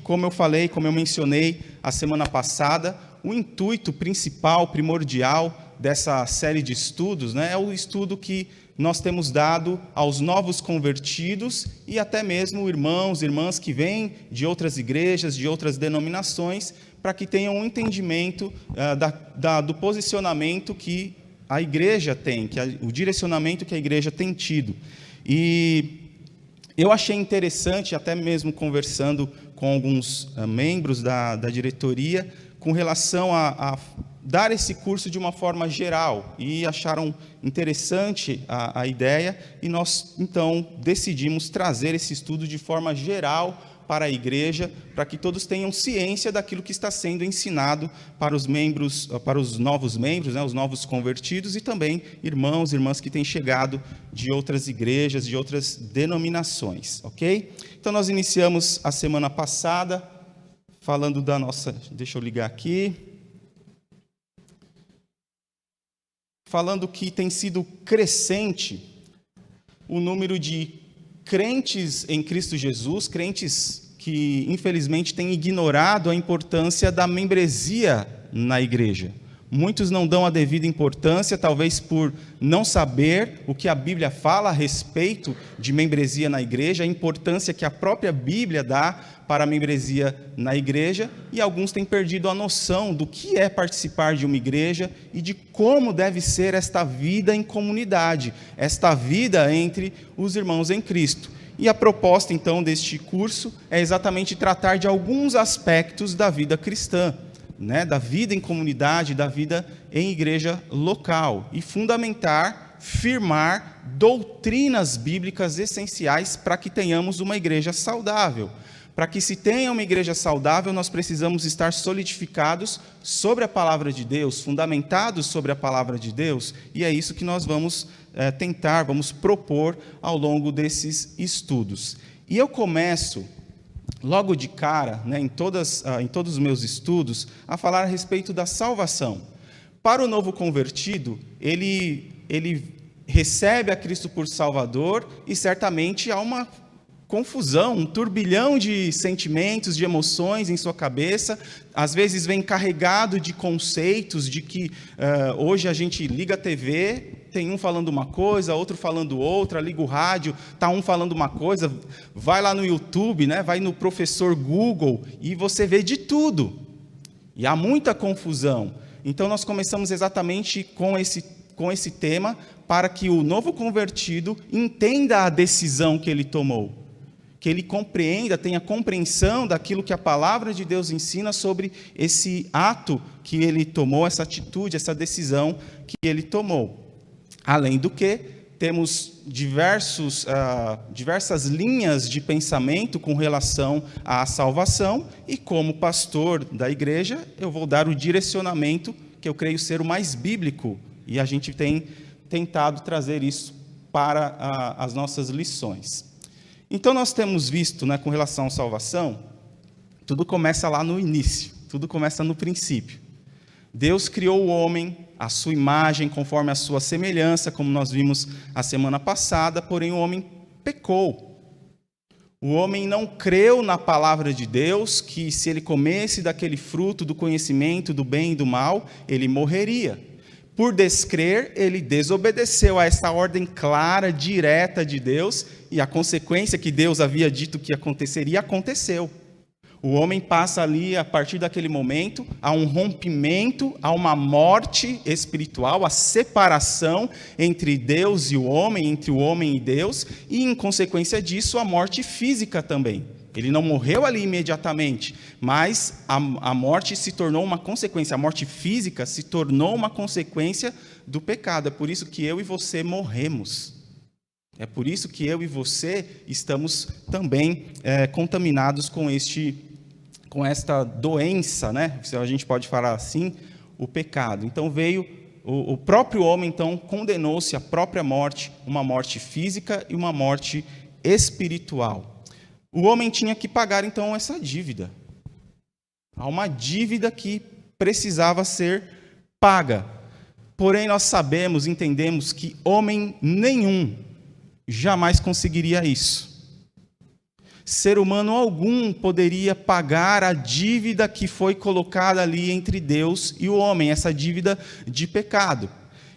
como eu falei, como eu mencionei a semana passada, o intuito principal, primordial dessa série de estudos, né, é o estudo que nós temos dado aos novos convertidos e até mesmo irmãos, irmãs que vêm de outras igrejas, de outras denominações, para que tenham um entendimento do posicionamento que a igreja tem, o direcionamento que a igreja tem tido. E eu achei interessante, até mesmo conversando com alguns membros da diretoria, com relação a dar esse curso de uma forma geral, e acharam interessante a ideia, e nós, então, decidimos trazer esse estudo de forma geral para a igreja, para que todos tenham ciência daquilo que está sendo ensinado para os membros, para os novos membros, né, os novos convertidos, e também irmãos e irmãs que têm chegado de outras igrejas, de outras denominações, ok? Então, nós iniciamos a semana passada, falando da nossa... Deixa eu ligar aqui. Falando que tem sido crescente o número de crentes em Cristo Jesus, crentes que, infelizmente, têm ignorado a importância da membresia na igreja. Muitos não dão a devida importância, talvez por não saber o que a Bíblia fala a respeito de membresia na igreja, a importância que a própria Bíblia dá para a membresia na igreja, e alguns têm perdido a noção do que é participar de uma igreja e de como deve ser esta vida em comunidade, esta vida entre os irmãos em Cristo. E a proposta, então, deste curso é exatamente tratar de alguns aspectos da vida cristã, né, da vida em comunidade, da vida em igreja local, e fundamentar, firmar doutrinas bíblicas essenciais para que tenhamos uma igreja saudável. Para que se tenha uma igreja saudável, nós precisamos estar solidificados sobre a palavra de Deus, fundamentados sobre a palavra de Deus, e é isso que nós vamos tentar, vamos propor ao longo desses estudos. E eu começo, logo de cara, né, em todos os meus estudos, a falar a respeito da salvação. Para o novo convertido, ele recebe a Cristo por Salvador, e certamente há uma confusão, um turbilhão de sentimentos, de emoções em sua cabeça. Às vezes vem carregado de conceitos de que hoje a gente liga a TV, tem um falando uma coisa, outro falando outra, liga o rádio, está um falando uma coisa, vai lá no YouTube, né, vai no professor Google, e você vê de tudo. E há muita confusão. Então nós começamos exatamente com esse tema, para que o novo convertido entenda a decisão que ele tomou, que ele compreenda, tenha compreensão daquilo que a palavra de Deus ensina sobre esse ato que ele tomou, essa atitude, essa decisão que ele tomou. Além do que, temos diversas linhas de pensamento com relação à salvação, e como pastor da igreja, eu vou dar o direcionamento que eu creio ser o mais bíblico, e a gente tem tentado trazer isso para as nossas lições. Então, nós temos visto, né, com relação à salvação, tudo começa lá no início, tudo começa no princípio. Deus criou o homem à sua imagem, conforme a sua semelhança, como nós vimos a semana passada, porém o homem pecou. O homem não creu na palavra de Deus, que se ele comesse daquele fruto do conhecimento do bem e do mal, ele morreria. Por descrer, ele desobedeceu a essa ordem clara, direta de Deus, e a consequência que Deus havia dito que aconteceria, aconteceu. O homem passa ali, a partir daquele momento, a um rompimento, a uma morte espiritual, a separação entre Deus e o homem, entre o homem e Deus, e, em consequência disso, a morte física também. Ele não morreu ali imediatamente, mas a morte se tornou uma consequência, a morte física se tornou uma consequência do pecado. É por isso que eu e você morremos. É por isso que eu e você estamos também contaminados com esta doença, né? Se a gente pode falar assim, o pecado. Então veio o próprio homem, então, condenou-se à própria morte, uma morte física e uma morte espiritual. O homem tinha que pagar, então, essa dívida. Há uma dívida que precisava ser paga. Porém, nós sabemos, entendemos que homem nenhum jamais conseguiria isso. ser humano algum poderia pagar a dívida que foi colocada ali entre Deus e o homem, essa dívida de pecado.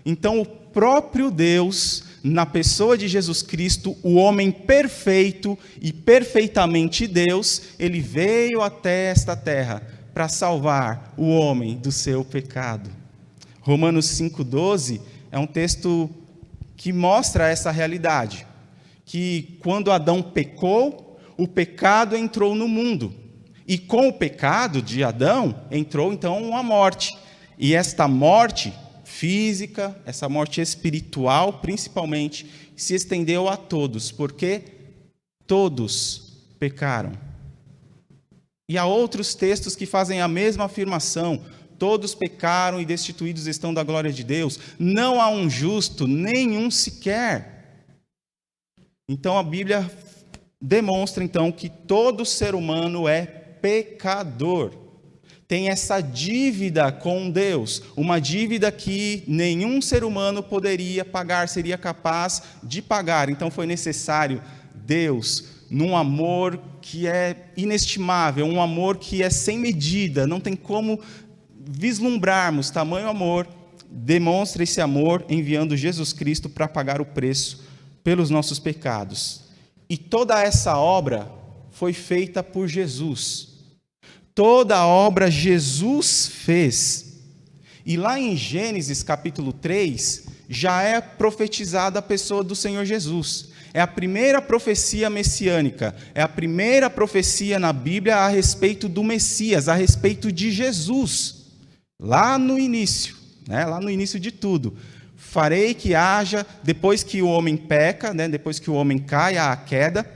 Então, o próprio Deus, na pessoa de Jesus Cristo, o homem perfeito e perfeitamente Deus, ele veio até esta terra para salvar o homem do seu pecado. Romanos 5,12 é um texto que mostra essa realidade, que quando Adão pecou, o pecado entrou no mundo. E com o pecado de Adão, entrou então a morte. E esta morte física, essa morte espiritual, principalmente, se estendeu a todos, porque todos pecaram. E há outros textos que fazem a mesma afirmação: todos pecaram e destituídos estão da glória de Deus. Não há um justo, nenhum sequer. Então a Bíblia demonstra então que todo ser humano é pecador. Tem essa dívida com Deus, uma dívida que nenhum ser humano poderia pagar, seria capaz de pagar. Então foi necessário Deus, num amor que é inestimável, um amor que é sem medida, não tem como vislumbrarmos tamanho amor, demonstra esse amor enviando Jesus Cristo para pagar o preço pelos nossos pecados. E toda essa obra foi feita por Jesus. Toda a obra Jesus fez. E lá em Gênesis capítulo 3, já é profetizada a pessoa do Senhor Jesus. É a primeira profecia messiânica, é a primeira profecia na Bíblia a respeito do Messias, a respeito de Jesus. Lá no início, lá no início de tudo. Farei que haja, depois que o homem peca, depois que o homem cai à queda,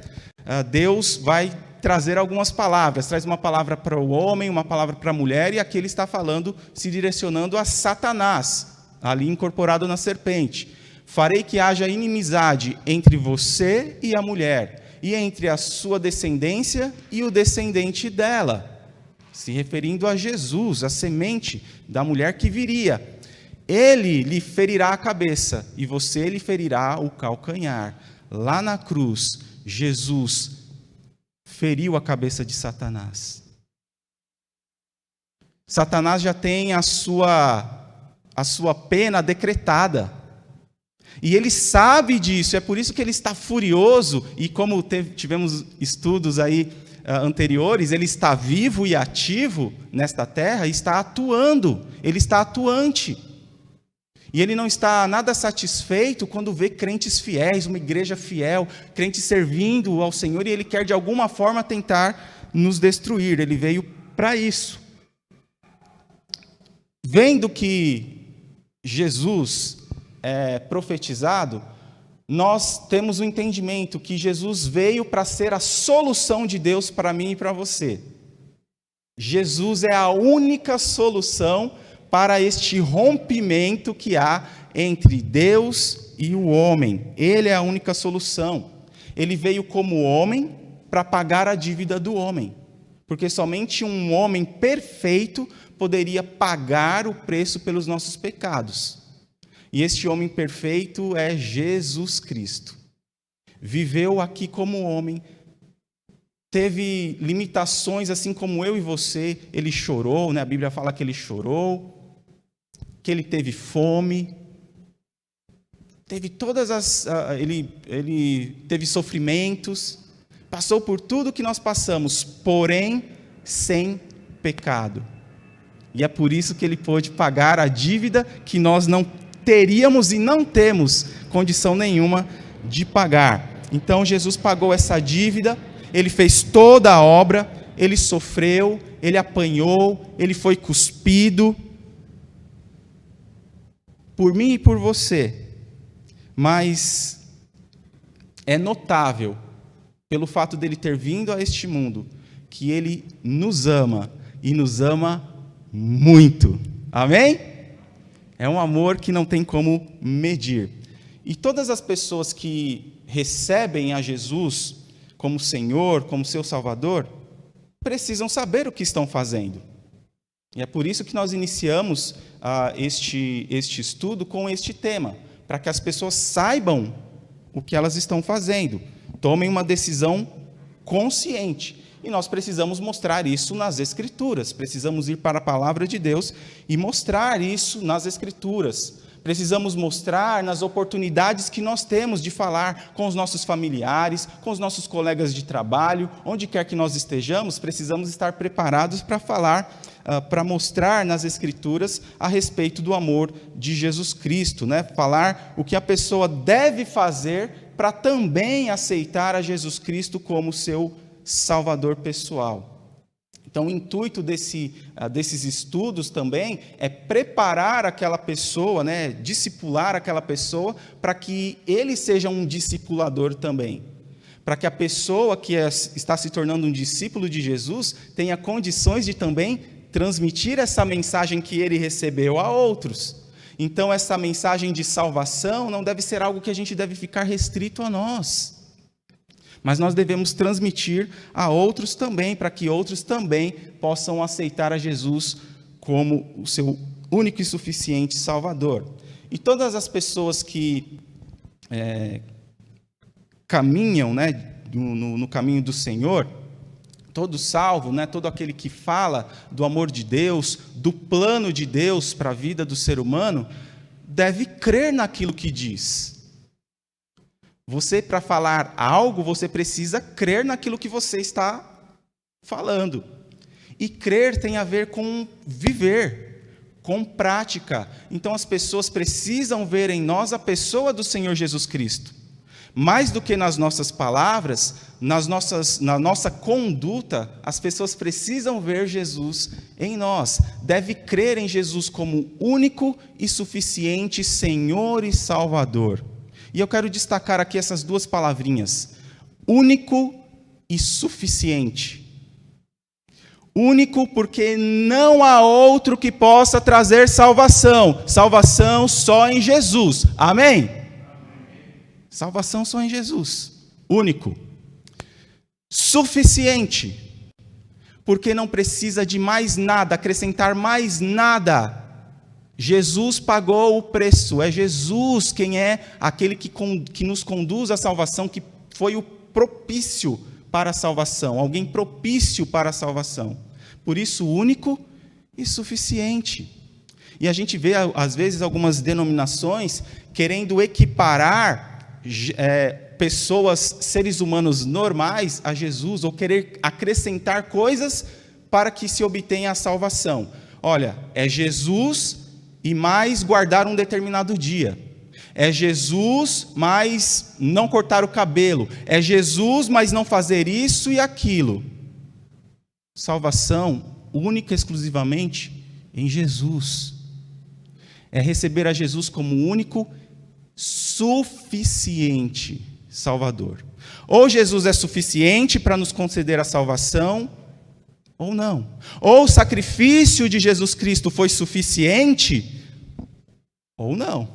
Deus vai trazer algumas palavras. Traz uma palavra para o homem, uma palavra para a mulher, e aqui ele está falando, se direcionando a Satanás, ali incorporado na serpente. Farei que haja inimizade entre você e a mulher, e entre a sua descendência e o descendente dela, se referindo a Jesus, a semente da mulher que viria. Ele lhe ferirá a cabeça, e você lhe ferirá o calcanhar. Lá na cruz, Jesus feriu a cabeça de Satanás. Satanás já tem a sua pena decretada. E ele sabe disso, é por isso que ele está furioso, e como tivemos estudos aí anteriores, ele está vivo e ativo nesta terra, e está atuando, ele está atuante. E ele não está nada satisfeito quando vê crentes fiéis, uma igreja fiel, crentes servindo ao Senhor, e ele quer de alguma forma tentar nos destruir. Ele veio para isso. Vendo que Jesus é profetizado, nós temos o entendimento que Jesus veio para ser a solução de Deus para mim e para você. Jesus é a única solução para este rompimento que há entre Deus e o homem. Ele é a única solução. Ele veio como homem para pagar a dívida do homem, porque somente um homem perfeito poderia pagar o preço pelos nossos pecados. E este homem perfeito é Jesus Cristo. Viveu aqui como homem, teve limitações assim como eu e você. Ele chorou, a Bíblia fala que ele chorou, que ele teve fome, teve ele teve sofrimentos, passou por tudo que nós passamos, porém sem pecado. E é por isso que ele pôde pagar a dívida que nós não teríamos e não temos condição nenhuma de pagar. Então Jesus pagou essa dívida, ele fez toda a obra, ele sofreu, ele apanhou, ele foi cuspido, por mim e por você. Mas é notável, pelo fato dele ter vindo a este mundo, que ele nos ama, e nos ama muito. Amém? É um amor que não tem como medir. E todas as pessoas que recebem a Jesus como Senhor, como seu Salvador, precisam saber o que estão fazendo. E é por isso que nós iniciamos este estudo com este tema, para que as pessoas saibam o que elas estão fazendo, tomem uma decisão consciente. E nós precisamos mostrar isso nas Escrituras. Precisamos ir para a palavra de Deus e mostrar isso nas Escrituras. Precisamos mostrar nas oportunidades que nós temos de falar com os nossos familiares, com os nossos colegas de trabalho, onde quer que nós estejamos, precisamos estar preparados para falar, para mostrar nas Escrituras a respeito do amor de Jesus Cristo, né? Falar o que a pessoa deve fazer para também aceitar a Jesus Cristo como seu Salvador pessoal. Então, o intuito desses estudos também é preparar aquela pessoa, né, discipular aquela pessoa, para que ele seja um discipulador também. Para que a pessoa que está se tornando um discípulo de Jesus tenha condições de também transmitir essa mensagem que ele recebeu a outros. Então, essa mensagem de salvação não deve ser algo que a gente deve ficar restrito a nós. Mas nós devemos transmitir a outros também, para que outros também possam aceitar a Jesus como o seu único e suficiente Salvador. E todas as pessoas que caminham, né, no caminho do Senhor, todo salvo, né, todo aquele que fala do amor de Deus, do plano de Deus para a vida do ser humano, deve crer naquilo que diz. Você, para falar algo, você precisa crer naquilo que você está falando. E crer tem a ver com viver, com prática. Então, as pessoas precisam ver em nós a pessoa do Senhor Jesus Cristo. Mais do que nas nossas palavras, na nossa conduta, as pessoas precisam ver Jesus em nós. Deve crer em Jesus como único e suficiente Senhor e Salvador. E eu quero destacar aqui essas duas palavrinhas: único e suficiente. Único porque não há outro que possa trazer salvação. Salvação só em Jesus. Amém? Salvação só em Jesus. Único. Suficiente. Porque não precisa de mais nada, acrescentar mais nada. Jesus pagou o preço, é Jesus quem é aquele que nos conduz à salvação, que foi o propício para a salvação, alguém propício para a salvação. Por isso, único e suficiente. E a gente vê, às vezes, algumas denominações querendo equiparar pessoas, seres humanos normais a Jesus, ou querer acrescentar coisas para que se obtenha a salvação. Olha, é Jesus e mais guardar um determinado dia. É Jesus, mas não cortar o cabelo. É Jesus, mas não fazer isso e aquilo. Salvação única e exclusivamente em Jesus. É receber a Jesus como único, suficiente Salvador. Ou Jesus é suficiente para nos conceder a salvação, ou não. Ou o sacrifício de Jesus Cristo foi suficiente, ou não.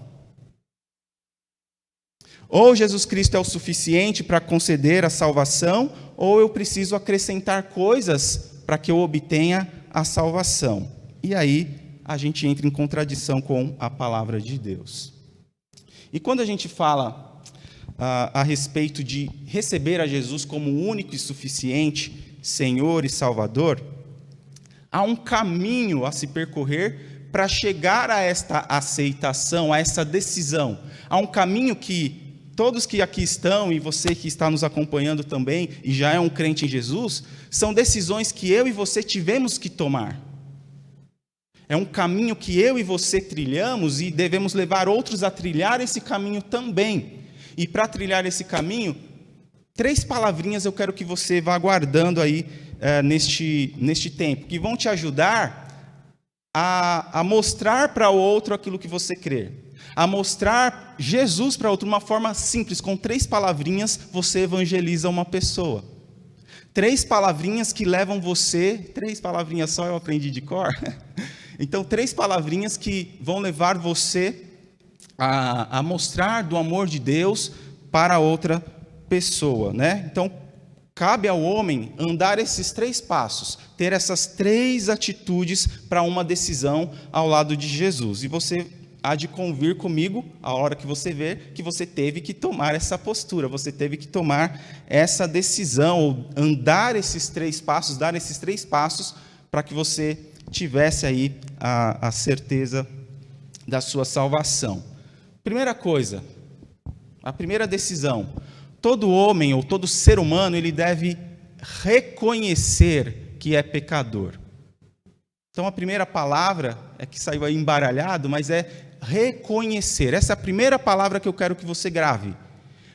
Ou Jesus Cristo é o suficiente para conceder a salvação, ou eu preciso acrescentar coisas para que eu obtenha a salvação. E aí a gente entra em contradição com a palavra de Deus. E quando a gente fala a respeito de receber a Jesus como único e suficiente Senhor e Salvador, há um caminho a se percorrer para chegar a esta aceitação, a essa decisão. Há um caminho que todos que aqui estão, e você que está nos acompanhando também, e já é um crente em Jesus, são decisões que eu e você tivemos que tomar. É um caminho que eu e você trilhamos e devemos levar outros a trilhar esse caminho também. E para trilhar esse caminho, 3 palavrinhas eu quero que você vá guardando aí neste tempo, que vão te ajudar a mostrar para o outro aquilo que você crê. A mostrar Jesus para outro de uma forma simples. Com 3 palavrinhas você evangeliza uma pessoa. 3 palavrinhas que levam você... 3 palavrinhas só eu aprendi de cor. Então, 3 palavrinhas que vão levar você a mostrar do amor de Deus para outra pessoa, né? Então, cabe ao homem andar esses 3 passos, ter essas 3 atitudes para uma decisão ao lado de Jesus. E você há de convir comigo a hora que você ver que você teve que tomar essa postura, você teve que tomar essa decisão, ou andar esses 3 passos, dar esses 3 passos para que você tivesse aí a certeza da sua salvação. Primeira coisa, a primeira decisão, todo homem ou todo ser humano, ele deve reconhecer que é pecador. Então a primeira palavra, é que saiu aí embaralhado, mas é reconhecer. Essa é a primeira palavra que eu quero que você grave.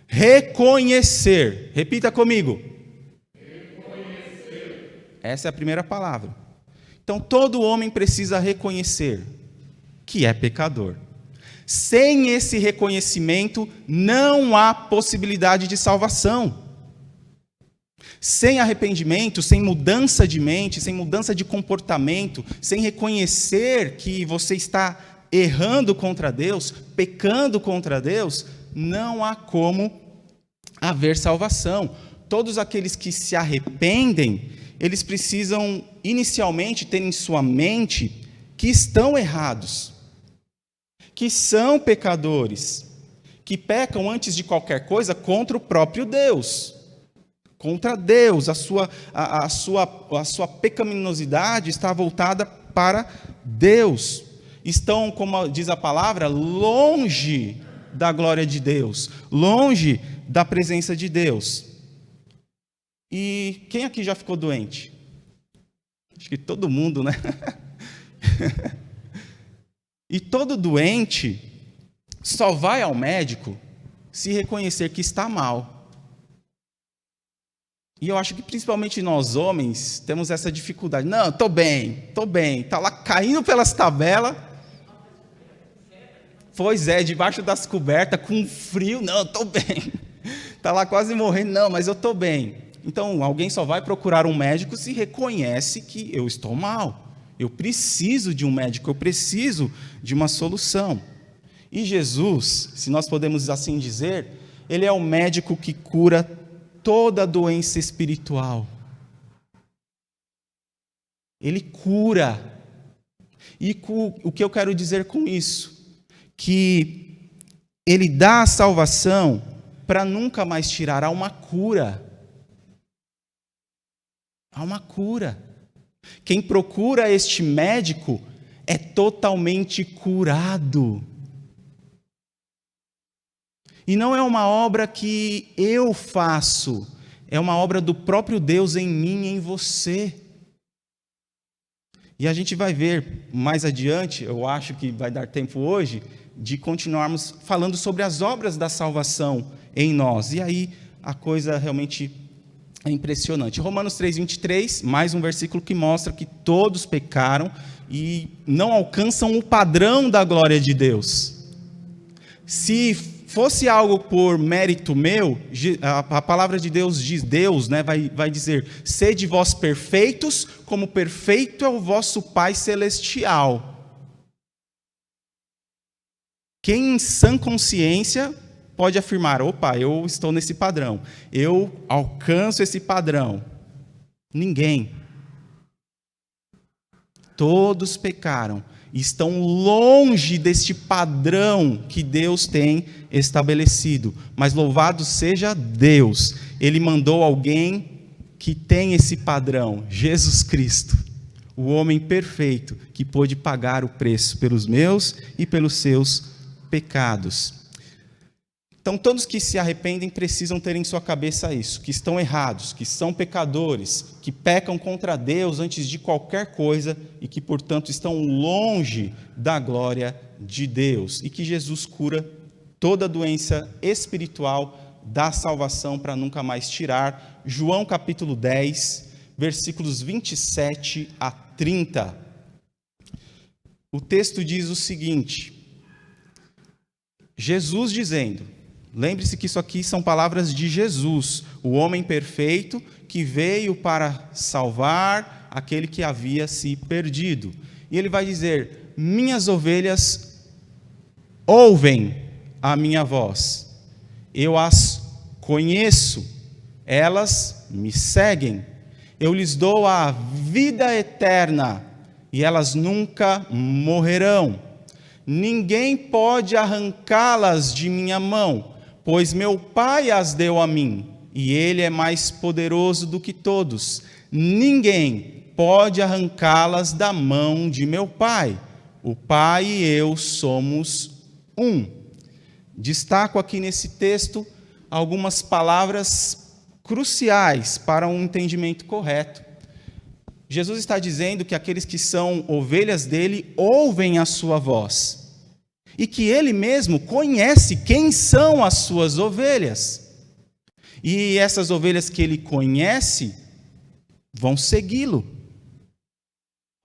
Reconhecer. Repita comigo. Reconhecer. Essa é a primeira palavra. Então todo homem precisa reconhecer que é pecador. Sem esse reconhecimento, não há possibilidade de salvação. Sem arrependimento, sem mudança de mente, sem mudança de comportamento, sem reconhecer que você está errando contra Deus, pecando contra Deus, não há como haver salvação. Todos aqueles que se arrependem, eles precisam inicialmente ter em sua mente que estão errados, que são pecadores, que pecam antes de qualquer coisa contra o próprio Deus. Contra Deus, a sua pecaminosidade está voltada para Deus. Estão, como diz a palavra, longe da glória de Deus, longe da presença de Deus. E quem aqui já ficou doente? Acho que todo mundo, né? E todo doente só vai ao médico se reconhecer que está mal. E eu acho que principalmente nós homens temos essa dificuldade. Não, estou bem. Está lá caindo pelas tabelas. Pois é, debaixo das cobertas, com frio. Não, estou bem. Está lá quase morrendo. Não, mas eu estou bem. Então, alguém só vai procurar um médico se reconhece que eu estou mal. Eu preciso de um médico, eu preciso de uma solução. E Jesus, se nós podemos assim dizer, ele é o médico que cura toda doença espiritual. Ele cura. E o que eu quero dizer com isso? Que ele dá a salvação para nunca mais tirar. Há uma cura. Há uma cura. Quem procura este médico é totalmente curado. E não é uma obra que eu faço, é uma obra do próprio Deus em mim e em você. E a gente vai ver mais adiante, eu acho que vai dar tempo hoje, de continuarmos falando sobre as obras da salvação em nós. E aí a coisa realmente é impressionante. Romanos 3:23, mais um versículo que mostra que todos pecaram e não alcançam o padrão da glória de Deus. Se fosse algo por mérito meu, a palavra de Deus diz, Deus, né, vai dizer, sede vós perfeitos, como perfeito é o vosso Pai Celestial. Quem em sã consciência pode afirmar, opa, eu estou nesse padrão, eu alcanço esse padrão? Ninguém. Todos pecaram. Estão longe deste padrão que Deus tem estabelecido. Mas louvado seja Deus, Ele mandou alguém que tem esse padrão, Jesus Cristo, o homem perfeito, que pôde pagar o preço pelos meus e pelos seus pecados. Então, todos que se arrependem precisam ter em sua cabeça isso, que estão errados, que são pecadores, que pecam contra Deus antes de qualquer coisa e que, portanto, estão longe da glória de Deus. E que Jesus cura toda doença espiritual, dá salvação para nunca mais tirar. João capítulo 10, versículos 27 a 30. O texto diz o seguinte, Jesus dizendo, lembre-se que isso aqui são palavras de Jesus, o homem perfeito que veio para salvar aquele que havia se perdido. E ele vai dizer, minhas ovelhas ouvem a minha voz, eu as conheço, elas me seguem, eu lhes dou a vida eterna e elas nunca morrerão, ninguém pode arrancá-las de minha mão, pois meu Pai as deu a mim, e Ele é mais poderoso do que todos. Ninguém pode arrancá-las da mão de meu Pai. O Pai e eu somos um. Destaco aqui nesse texto algumas palavras cruciais para um entendimento correto. Jesus está dizendo que aqueles que são ovelhas dele ouvem a sua voz, e que ele mesmo conhece quem são as suas ovelhas. E essas ovelhas que ele conhece vão segui-lo.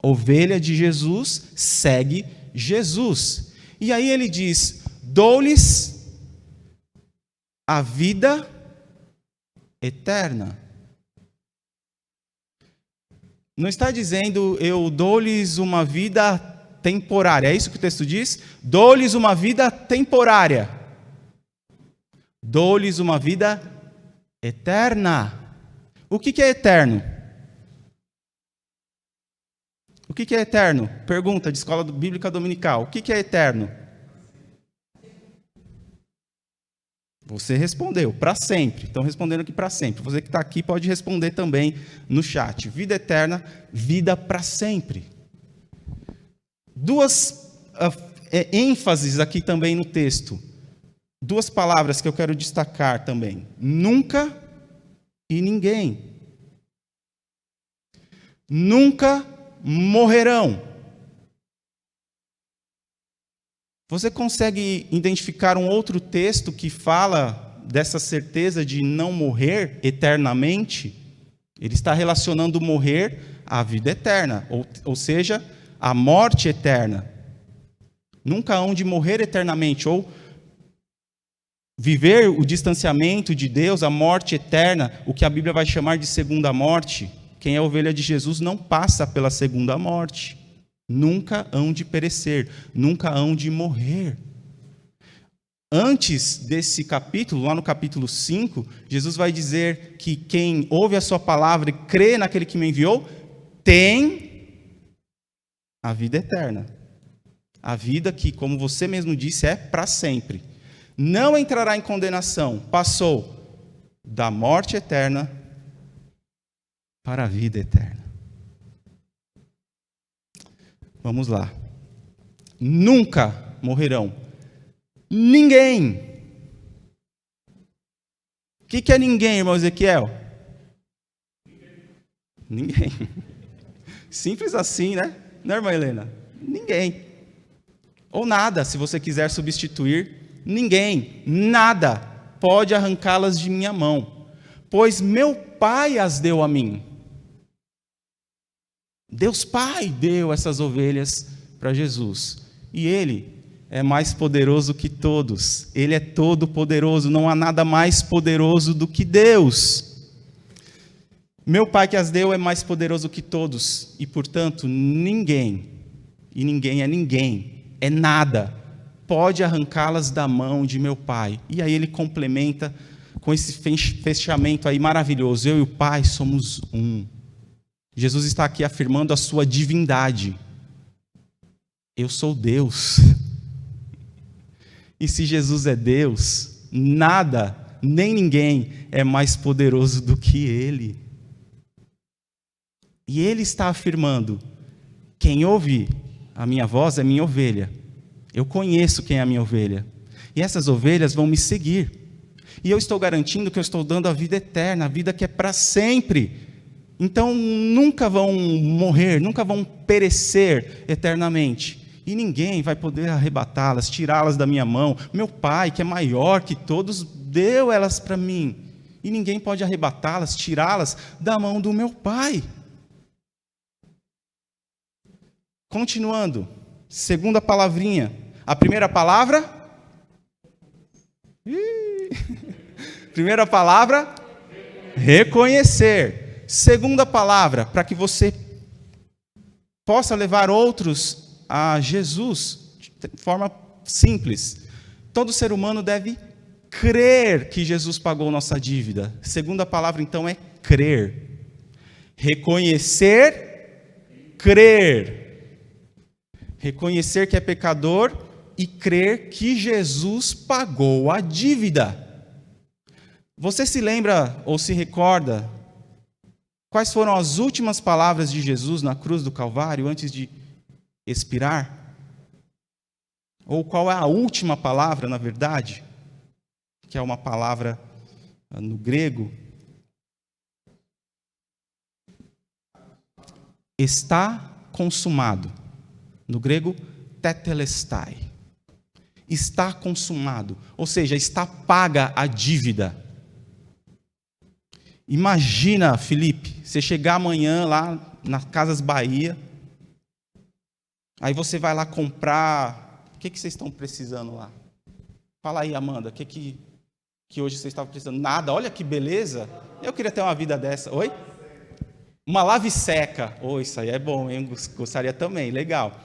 Ovelha de Jesus segue Jesus. E aí ele diz: dou-lhes a vida eterna. Não está dizendo eu dou-lhes uma vida temporária. É isso que o texto diz? Dou-lhes uma vida temporária. Dou-lhes uma vida eterna. O que é eterno? O que é eterno? Pergunta de escola bíblica dominical. O que é eterno? Você respondeu, para sempre. Estão respondendo aqui para sempre. Você que está aqui pode responder também no chat. Vida eterna, vida para sempre. Duas ênfases aqui também no texto. Duas palavras que eu quero destacar também. Nunca e ninguém. Nunca morrerão. Você consegue identificar um outro texto que fala dessa certeza de não morrer eternamente? Ele está relacionando morrer à vida eterna, ou seja, à morte eterna. Nunca hão de morrer eternamente, ou viver o distanciamento de Deus, a morte eterna, o que a Bíblia vai chamar de segunda morte. Quem é ovelha de Jesus não passa pela segunda morte. Nunca hão de perecer, nunca hão de morrer. Antes desse capítulo, lá no capítulo 5, Jesus vai dizer que quem ouve a sua palavra e crê naquele que me enviou, tem a vida eterna. A vida que, como você mesmo disse, é para sempre. Não entrará em condenação, passou da morte eterna para a vida eterna. Vamos lá. Nunca morrerão. Ninguém. O que é ninguém, irmão Ezequiel? Ninguém. Simples assim, né? Não, irmã Helena? Ninguém. Ou nada, se você quiser substituir. Ninguém, nada pode arrancá-las de minha mão, pois meu Pai as deu a mim. Deus Pai deu essas ovelhas para Jesus. E Ele é mais poderoso que todos. Ele é todo poderoso. Não há nada mais poderoso do que Deus. Meu Pai que as deu é mais poderoso que todos. E, portanto, ninguém, e ninguém é ninguém, é nada, pode arrancá-las da mão de meu Pai. E aí ele complementa com esse fechamento aí maravilhoso. Eu e o Pai somos um. Jesus está aqui afirmando a sua divindade. Eu sou Deus. E se Jesus é Deus, nada, nem ninguém é mais poderoso do que Ele. E Ele está afirmando: quem ouve a minha voz é minha ovelha. Eu conheço quem é a minha ovelha. E essas ovelhas vão me seguir. E eu estou garantindo que eu estou dando a vida eterna, a vida que é para sempre. Então nunca vão morrer, nunca vão perecer eternamente. E ninguém vai poder arrebatá-las, tirá-las da minha mão. Meu Pai, que é maior que todos, deu elas para mim. E ninguém pode arrebatá-las, tirá-las da mão do meu Pai. Continuando, segunda palavrinha. A primeira palavra? Primeira palavra? Reconhecer. Segunda palavra, para que você possa levar outros a Jesus de forma simples. Todo ser humano deve crer que Jesus pagou nossa dívida. Segunda palavra, então, é crer. Reconhecer, crer. Reconhecer que é pecador, e crer que Jesus pagou a dívida. Você se lembra ou se recorda quais foram as últimas palavras de Jesus na cruz do Calvário antes de expirar? Ou qual é a última palavra, na verdade? Que é uma palavra no grego. Está consumado. No grego, tetelestai. Está consumado. Ou seja, está paga a dívida. Imagina, Felipe, você chegar amanhã lá na Casas Bahia, aí você vai lá comprar. O que vocês estão precisando lá? Fala aí, Amanda, o que hoje vocês estavam precisando? Nada, olha que beleza. Eu queria ter uma vida dessa. Oi? Uma lave seca. Oh, isso aí é bom, hein? Gostaria também, legal.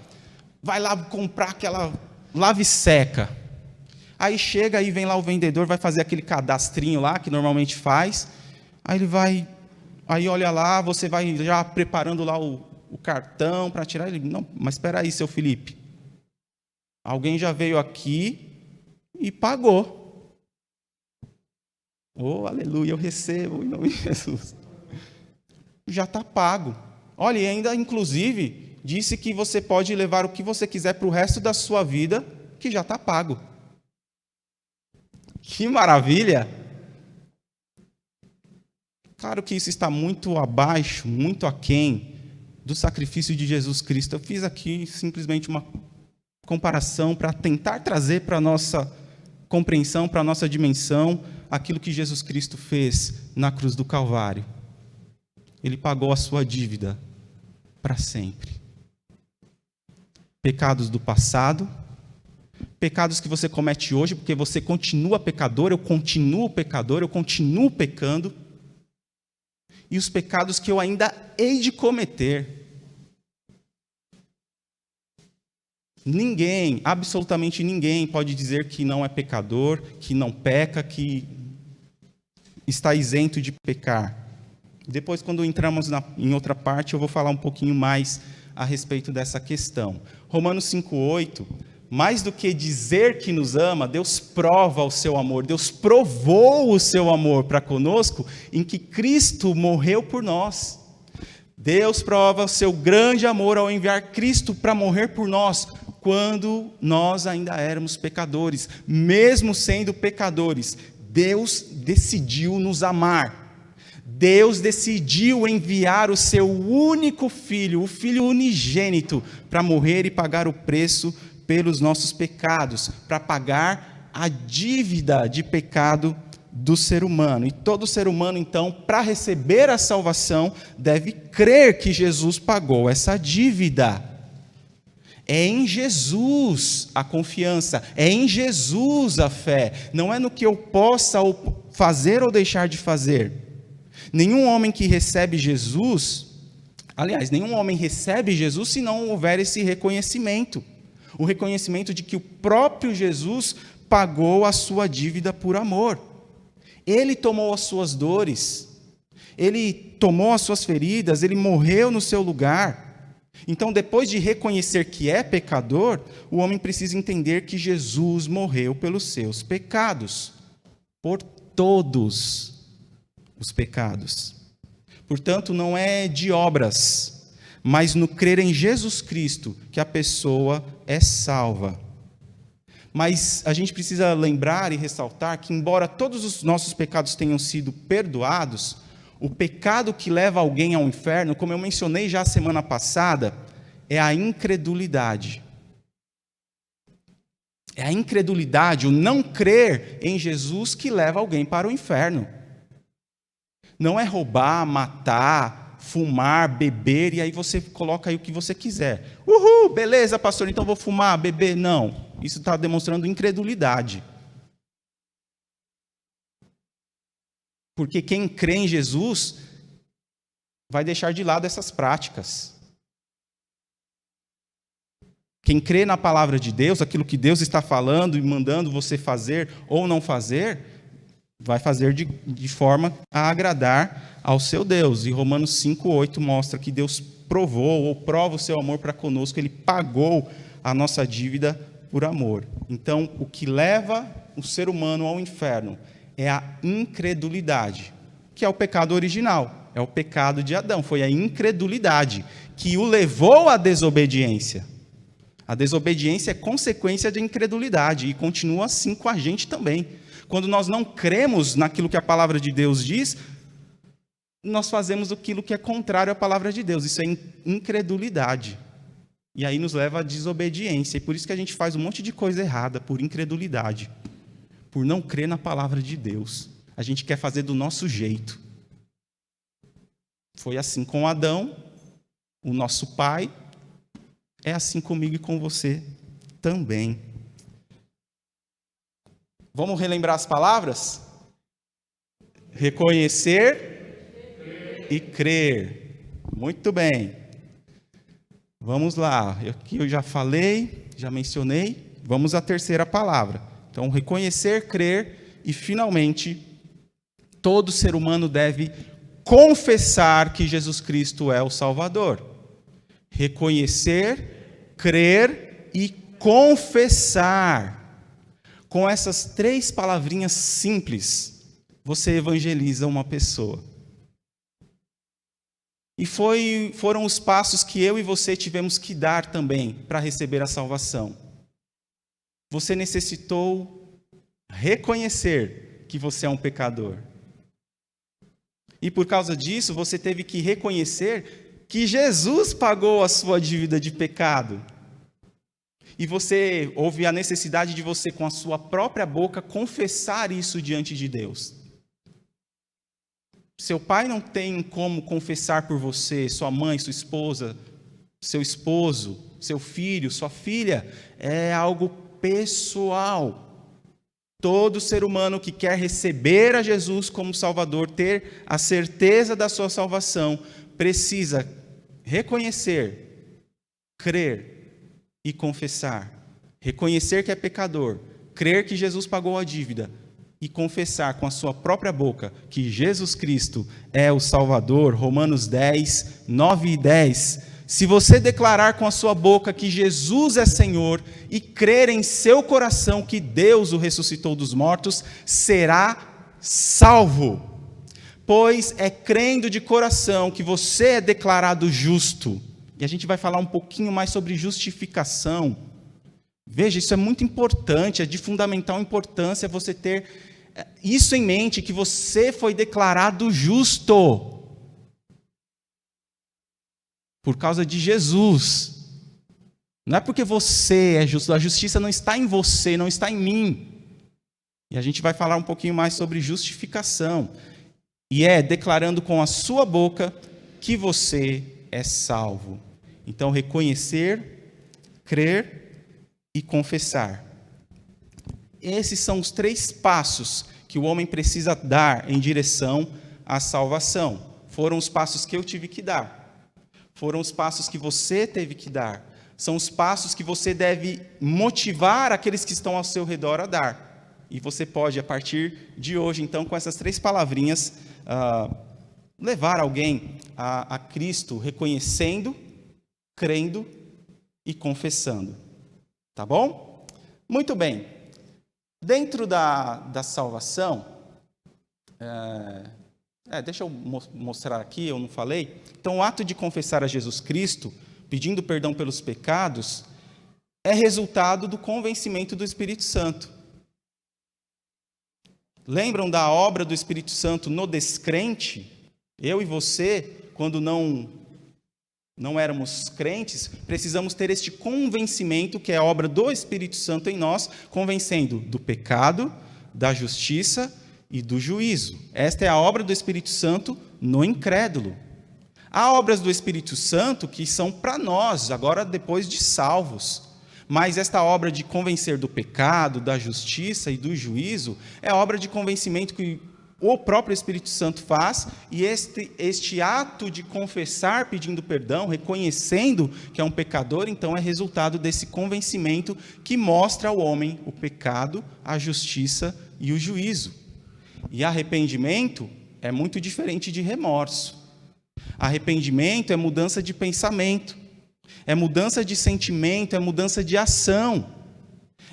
Vai lá comprar aquela lave seca. Aí chega, aí vem lá o vendedor, vai fazer aquele cadastrinho lá, que normalmente faz. Aí ele vai, aí olha lá, você vai já preparando lá o cartão para tirar. Ele, não, mas espera aí, seu Felipe. Alguém já veio aqui e pagou. Oh, aleluia, eu recebo em nome de Jesus. Já está pago. Olha, e ainda, inclusive, disse que você pode levar o que você quiser para o resto da sua vida, que já está pago. Que maravilha! Claro que isso está muito abaixo, muito aquém do sacrifício de Jesus Cristo. Eu fiz aqui simplesmente uma comparação para tentar trazer para a nossa compreensão, para a nossa dimensão, aquilo que Jesus Cristo fez na cruz do Calvário. Ele pagou a sua dívida para sempre. Pecados do passado, pecados que você comete hoje, porque você continua pecador, eu continuo pecador, eu continuo pecando, e os pecados que eu ainda hei de cometer. Ninguém, absolutamente ninguém, pode dizer que não é pecador, que não peca, que está isento de pecar. Depois, quando entramos em outra parte, eu vou falar um pouquinho mais a respeito dessa questão. Romanos 5,8, mais do que dizer que nos ama, Deus prova o seu amor, Deus provou o seu amor para conosco, em que Cristo morreu por nós. Deus prova o seu grande amor ao enviar Cristo para morrer por nós, quando nós ainda éramos pecadores. Mesmo sendo pecadores, Deus decidiu nos amar. Deus decidiu enviar o seu único filho, o filho unigênito, para morrer e pagar o preço pelos nossos pecados, para pagar a dívida de pecado do ser humano. E todo ser humano, então, para receber a salvação, deve crer que Jesus pagou essa dívida. É em Jesus a confiança, é em Jesus a fé, não é no que eu possa fazer ou deixar de fazer. Nenhum homem que recebe Jesus, aliás, nenhum homem recebe Jesus se não houver esse reconhecimento. O reconhecimento de que o próprio Jesus pagou a sua dívida por amor. Ele tomou as suas dores, ele tomou as suas feridas, ele morreu no seu lugar. Então, depois de reconhecer que é pecador, o homem precisa entender que Jesus morreu pelos seus pecados, por todos os pecados. Portanto, não é de obras, mas no crer em Jesus Cristo que a pessoa é salva. Mas a gente precisa lembrar e ressaltar que, embora todos os nossos pecados tenham sido perdoados, o pecado que leva alguém ao inferno, como eu mencionei já a semana passada, é a incredulidade. É a incredulidade, o não crer em Jesus que leva alguém para o inferno. Não é roubar, matar, fumar, beber, e aí você coloca aí o que você quiser. Uhul, beleza, pastor, então vou fumar, beber. Não, isso está demonstrando incredulidade. Porque quem crê em Jesus vai deixar de lado essas práticas. Quem crê na palavra de Deus, aquilo que Deus está falando e mandando você fazer ou não fazer, vai fazer de forma a agradar ao seu Deus. E Romanos 5,8 mostra que Deus provou ou prova o seu amor para conosco, Ele pagou a nossa dívida por amor. Então, o que leva o ser humano ao inferno é a incredulidade, que é o pecado original, é o pecado de Adão. Foi a incredulidade que o levou à desobediência. A desobediência é consequência da incredulidade e continua assim com a gente também. Quando nós não cremos naquilo que a palavra de Deus diz, nós fazemos aquilo que é contrário à palavra de Deus. Isso é incredulidade. E aí nos leva à desobediência. E por isso que a gente faz um monte de coisa errada, por incredulidade. Por não crer na palavra de Deus. A gente quer fazer do nosso jeito. Foi assim com Adão, o nosso pai. É assim comigo e com você também. Vamos relembrar as palavras? Reconhecer e crer. Muito bem. Vamos lá. Aqui eu já falei, já mencionei. Vamos à terceira palavra. Então, reconhecer, crer e, finalmente, todo ser humano deve confessar que Jesus Cristo é o Salvador. Reconhecer, crer e confessar. Com essas 3 palavrinhas simples, você evangeliza uma pessoa. E foram os passos que eu e você tivemos que dar também para receber a salvação. Você necessitou reconhecer que você é um pecador. E por causa disso, você teve que reconhecer que Jesus pagou a sua dívida de pecado. E houve a necessidade de você, com a sua própria boca, confessar isso diante de Deus. Seu pai não tem como confessar por você, sua mãe, sua esposa, seu esposo, seu filho, sua filha. É algo pessoal. Todo ser humano que quer receber a Jesus como Salvador, ter a certeza da sua salvação, precisa reconhecer, crer e confessar. Reconhecer que é pecador, crer que Jesus pagou a dívida e confessar com a sua própria boca que Jesus Cristo é o Salvador. Romanos 10, 9 e 10. Se você declarar com a sua boca que Jesus é Senhor e crer em seu coração que Deus o ressuscitou dos mortos, será salvo. Pois é crendo de coração que você é declarado justo. E a gente vai falar um pouquinho mais sobre justificação. Veja, isso é muito importante, é de fundamental importância você ter isso em mente, que você foi declarado justo por causa de Jesus. Não é porque você é justo, a justiça não está em você, não está em mim. E a gente vai falar um pouquinho mais sobre justificação. E é declarando com a sua boca que você é salvo. Então, reconhecer, crer e confessar. Esses são os 3 passos que o homem precisa dar em direção à salvação. Foram os passos que eu tive que dar. Foram os passos que você teve que dar. São os passos que você deve motivar aqueles que estão ao seu redor a dar. E você pode, a partir de hoje, então, com essas 3 palavrinhas, levar alguém a Cristo reconhecendo, crendo e confessando. Tá bom? Muito bem. Dentro da salvação, deixa eu mostrar aqui, eu não falei. Então, o ato de confessar a Jesus Cristo, pedindo perdão pelos pecados, é resultado do convencimento do Espírito Santo. Lembram da obra do Espírito Santo no descrente? Eu e você, quando não éramos crentes, precisamos ter este convencimento, que é a obra do Espírito Santo em nós, convencendo do pecado, da justiça e do juízo. Esta é a obra do Espírito Santo no incrédulo. Há obras do Espírito Santo que são para nós, agora depois de salvos. Mas esta obra de convencer do pecado, da justiça e do juízo, é obra de convencimento que o próprio Espírito Santo faz, e este ato de confessar pedindo perdão, reconhecendo que é um pecador, então é resultado desse convencimento que mostra ao homem o pecado, a justiça e o juízo. E arrependimento é muito diferente de remorso. Arrependimento é mudança de pensamento, é mudança de sentimento, é mudança de ação.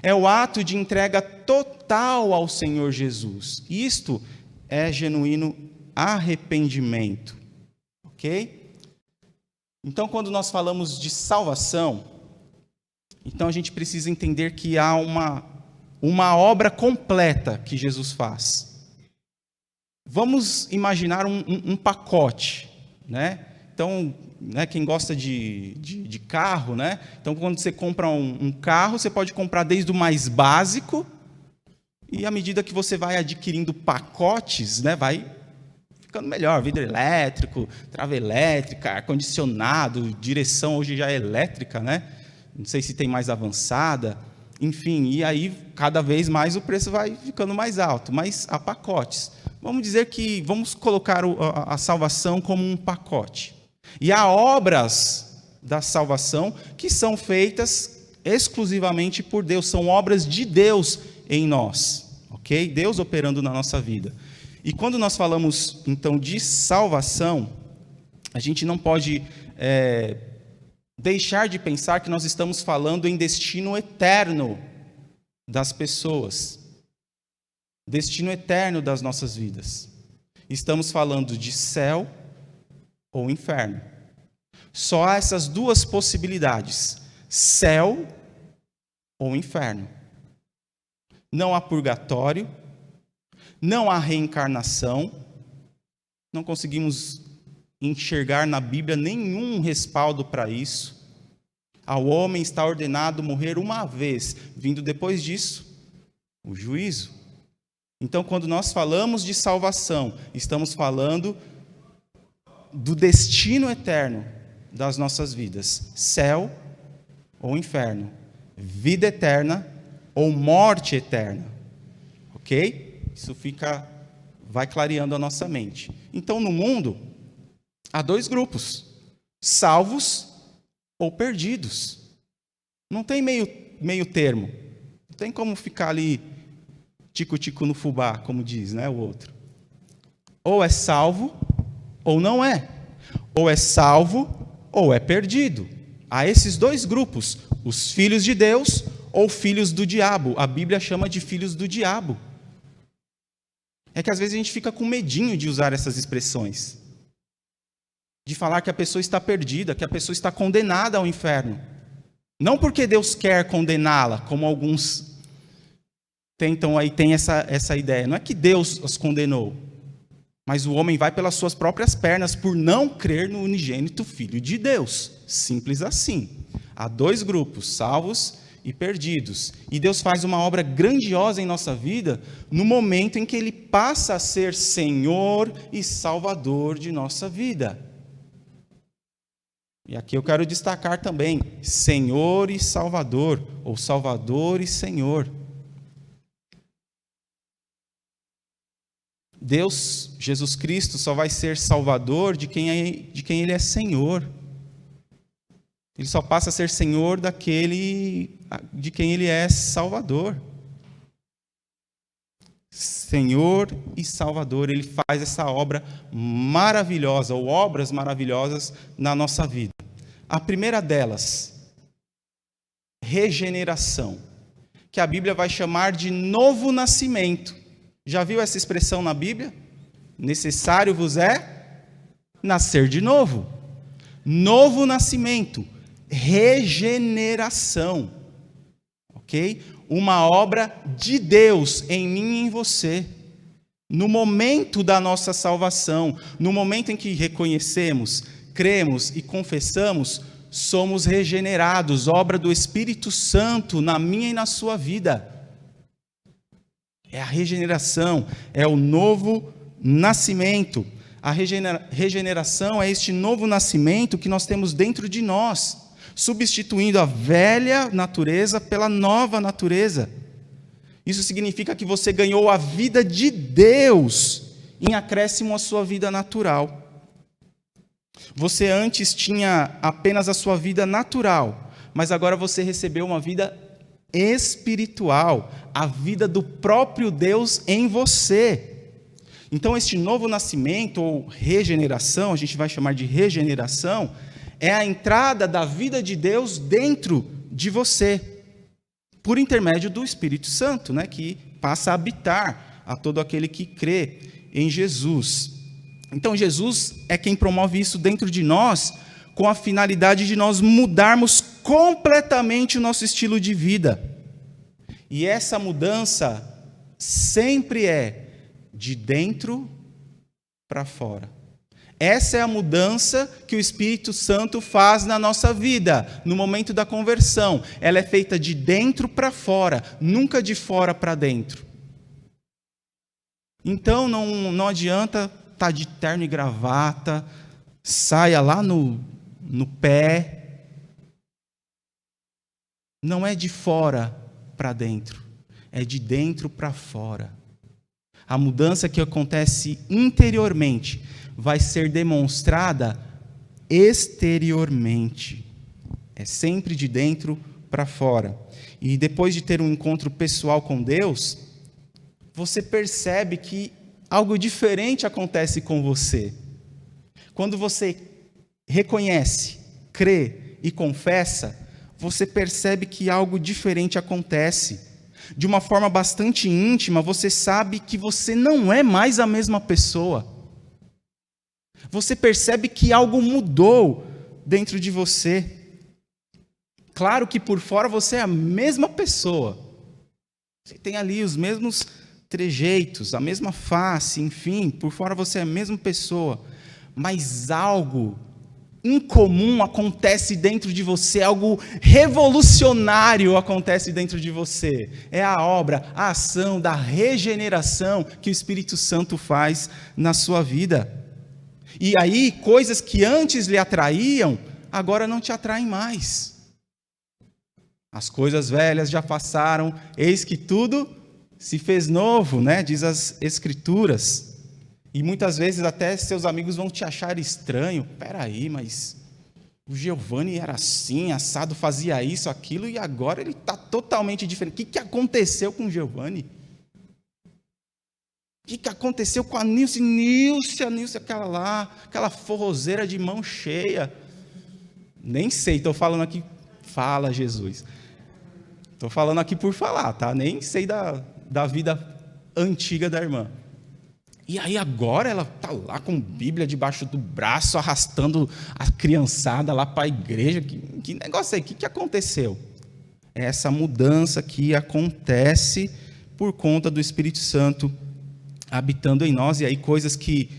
É o ato de entrega total ao Senhor Jesus. Isto é genuíno arrependimento. Ok? Então, quando nós falamos de salvação, então a gente precisa entender que há uma obra completa que Jesus faz. Vamos imaginar um pacote, né? Então, né, quem gosta de carro, né? Então, quando você compra um carro, você pode comprar desde o mais básico, e à medida que você vai adquirindo pacotes, né, vai ficando melhor. Vidro elétrico, trava elétrica, ar-condicionado, direção hoje já é elétrica, né? Não sei se tem mais avançada. Enfim, e aí cada vez mais o preço vai ficando mais alto, mas há pacotes. Vamos colocar a salvação como um pacote. E há obras da salvação que são feitas exclusivamente por Deus, são obras de Deus em nós, ok? Deus operando na nossa vida. E quando nós falamos, então, de salvação, a gente não pode deixar de pensar que nós estamos falando em destino eterno das pessoas, destino eterno das nossas vidas. Estamos falando de céu ou inferno. Só há essas duas possibilidades: céu ou inferno. Não há purgatório, não há reencarnação. Não conseguimos enxergar na Bíblia nenhum respaldo para isso. Ao homem está ordenado morrer uma vez, vindo depois disso o juízo. Então, quando nós falamos de salvação, estamos falando do destino eterno das nossas vidas: céu ou inferno, vida eterna ou morte eterna. Ok? Isso vai clareando a nossa mente. Então, no mundo, há dois grupos: salvos ou perdidos. Não tem meio termo. Não tem como ficar ali tico-tico no fubá, como diz, né, o outro. Ou é salvo ou não é. Ou é salvo ou é perdido. Há esses dois grupos: os filhos de Deus ou filhos do diabo. A Bíblia chama de filhos do diabo. É que às vezes a gente fica com medinho de usar essas expressões, de falar que a pessoa está perdida, que a pessoa está condenada ao inferno. Não porque Deus quer condená-la, como alguns tem essa ideia. Não é que Deus os condenou, mas o homem vai pelas suas próprias pernas por não crer no unigênito Filho de Deus. Simples assim. Há dois grupos: salvos e perdidos. E Deus faz uma obra grandiosa em nossa vida no momento em que Ele passa a ser Senhor e Salvador de nossa vida. E aqui eu quero destacar também: Senhor e Salvador, ou Salvador e Senhor. Deus, Jesus Cristo, só vai ser Salvador de quem Ele é Senhor. Ele só passa a ser Senhor de quem Ele é Salvador. Senhor e Salvador, Ele faz essa obra maravilhosa, ou obras maravilhosas na nossa vida. A primeira delas, regeneração, que a Bíblia vai chamar de novo nascimento. Já viu essa expressão na Bíblia? Necessário vos é nascer de novo. Novo nascimento, regeneração. Ok? Uma obra de Deus em mim e em você. No momento da nossa salvação, no momento em que reconhecemos, cremos e confessamos, somos regenerados, obra do Espírito Santo na minha e na sua vida. É a regeneração, é o novo nascimento. A regeneração é este novo nascimento que nós temos dentro de nós, substituindo a velha natureza pela nova natureza. Isso significa que você ganhou a vida de Deus em acréscimo à sua vida natural. Você antes tinha apenas a sua vida natural, mas agora você recebeu uma vida espiritual, a vida do próprio Deus em você. Então, este novo nascimento, ou regeneração, a gente vai chamar de regeneração, é a entrada da vida de Deus dentro de você. por intermédio do Espírito Santo, né, que passa a habitar a todo aquele que crê em Jesus. Então, Jesus é quem promove isso dentro de nós, com a finalidade de nós mudarmos completamente o nosso estilo de vida. E essa mudança sempre é de dentro para fora. Essa é a mudança que o Espírito Santo faz na nossa vida, no momento da conversão. Ela é feita de dentro para fora, nunca de fora para dentro. Então não adianta estar de terno e gravata, saia lá no pé. Não é de fora para dentro, é de dentro para fora. A mudança que acontece interiormente vai ser demonstrada exteriormente. É sempre de dentro para fora. E depois de ter um encontro pessoal com Deus, você percebe que algo diferente acontece com você. Quando você reconhece, crê e confessa, você percebe que algo diferente acontece. De uma forma bastante íntima, você sabe que você não é mais a mesma pessoa. Você percebe que algo mudou dentro de você. Claro que por fora você é a mesma pessoa. Você tem ali os mesmos trejeitos, a mesma face, enfim, por fora você é a mesma pessoa. Mas algo incomum acontece dentro de você, algo revolucionário acontece dentro de você. É a obra, a ação da regeneração que o Espírito Santo faz na sua vida. E aí, coisas que antes lhe atraíam, agora não te atraem mais. As coisas velhas já passaram, eis que tudo se fez novo, né? Diz as Escrituras. E muitas vezes até seus amigos vão te achar estranho. Peraí, mas o Giovanni era assim, assado, fazia isso, aquilo, e agora ele está totalmente diferente. O que aconteceu com o Giovanni? O que aconteceu com a Nilce? Nilce, aquela forrozeira de mão cheia. Nem sei, estou falando aqui, fala Jesus. Estou falando aqui por falar, tá? Nem sei da vida antiga da irmã. E aí agora ela está lá com Bíblia debaixo do braço, arrastando a criançada lá para a igreja. Que negócio é? O que aconteceu? É essa mudança que acontece por conta do Espírito Santo habitando em nós, e aí coisas que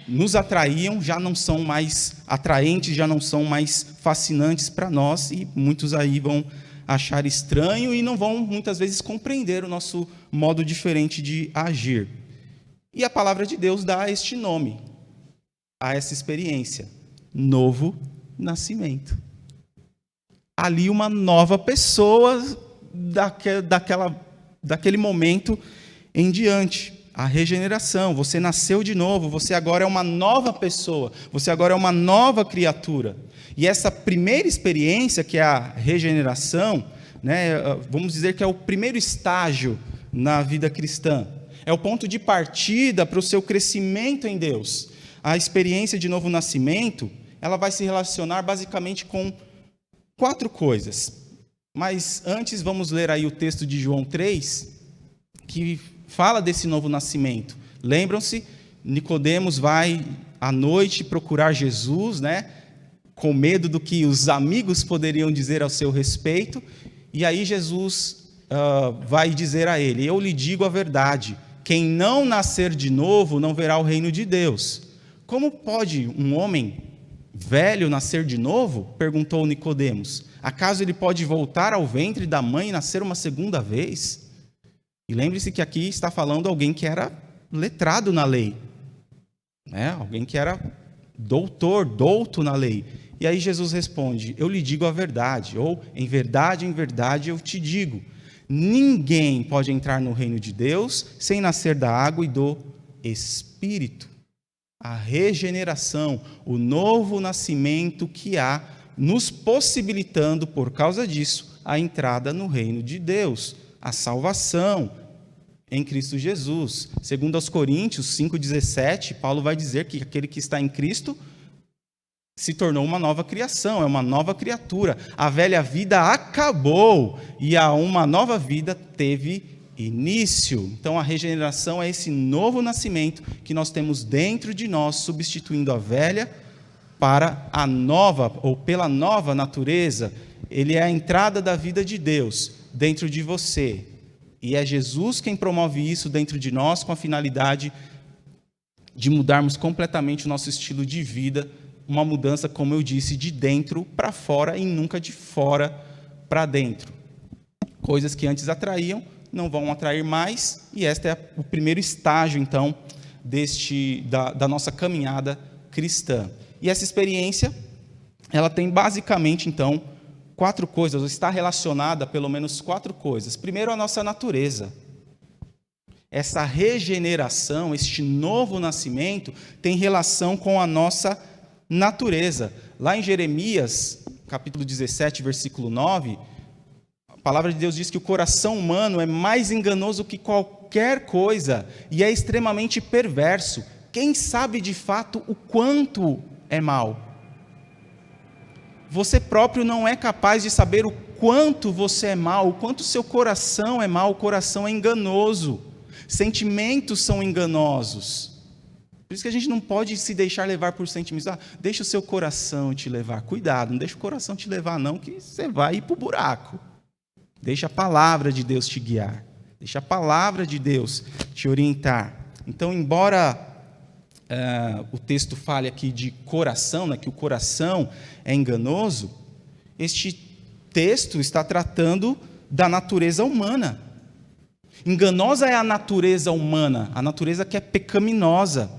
nos atraíam já não são mais atraentes, já não são mais fascinantes para nós, e muitos aí vão achar estranho e não vão muitas vezes compreender o nosso modo diferente de agir. E a palavra de Deus dá este nome a essa experiência: novo nascimento. Ali uma nova pessoa daquele momento em diante. A regeneração, você nasceu de novo, você agora é uma nova pessoa, você agora é uma nova criatura. E essa primeira experiência, que é a regeneração, né, vamos dizer que é o primeiro estágio na vida cristã. É o ponto de partida para o seu crescimento em Deus. A experiência de novo nascimento, ela vai se relacionar basicamente com 4 coisas. Mas antes vamos ler aí o texto de João 3, que fala desse novo nascimento. Lembram-se? Nicodemos vai à noite procurar Jesus, né? Com medo do que os amigos poderiam dizer ao seu respeito. E aí Jesus vai dizer a ele: eu lhe digo a verdade, quem não nascer de novo não verá o reino de Deus. Como pode um homem velho nascer de novo? Perguntou Nicodemos. Acaso ele pode voltar ao ventre da mãe e nascer uma segunda vez? E lembre-se que aqui está falando alguém que era letrado na lei, né? Alguém que era douto na lei. E aí Jesus responde: eu lhe digo a verdade, ou em verdade eu te digo, ninguém pode entrar no reino de Deus sem nascer da água e do Espírito. A regeneração, o novo nascimento que há, nos possibilitando, por causa disso, a entrada no reino de Deus, a salvação em Cristo Jesus. Segundo aos Coríntios 5,17, Paulo vai dizer que aquele que está em Cristo se tornou uma nova criação, é uma nova criatura. A velha vida acabou e uma nova vida teve início. Então a regeneração é esse novo nascimento que nós temos dentro de nós, substituindo a velha para a nova, ou pela nova natureza. Ele é a entrada da vida de Deus dentro de você. E é Jesus quem promove isso dentro de nós com a finalidade de mudarmos completamente o nosso estilo de vida, uma mudança, como eu disse, de dentro para fora e nunca de fora para dentro. Coisas que antes atraíam, não vão atrair mais, e este é o primeiro estágio, então, da nossa caminhada cristã. E essa experiência, ela tem basicamente, então, 4 coisas, ou está relacionada a pelo menos 4 coisas. Primeiro, a nossa natureza. Essa regeneração, este novo nascimento, tem relação com a nossa natureza. Lá em Jeremias, capítulo 17, versículo 9, a palavra de Deus diz que o coração humano é mais enganoso que qualquer coisa e é extremamente perverso. Quem sabe de fato o quanto é mal? Você próprio não é capaz de saber o quanto você é mal, o quanto seu coração é mal, o coração é enganoso. Sentimentos são enganosos. Por isso que a gente não pode se deixar levar por sentimentos. Deixa o seu coração te levar. Cuidado, não deixa o coração te levar não, que você vai ir para o buraco. Deixa a palavra de Deus te guiar. Deixa a palavra de Deus te orientar. Então, embora o texto fale aqui de coração, né, que o coração é enganoso, este texto está tratando da natureza humana. Enganosa é a natureza humana, a natureza que é pecaminosa.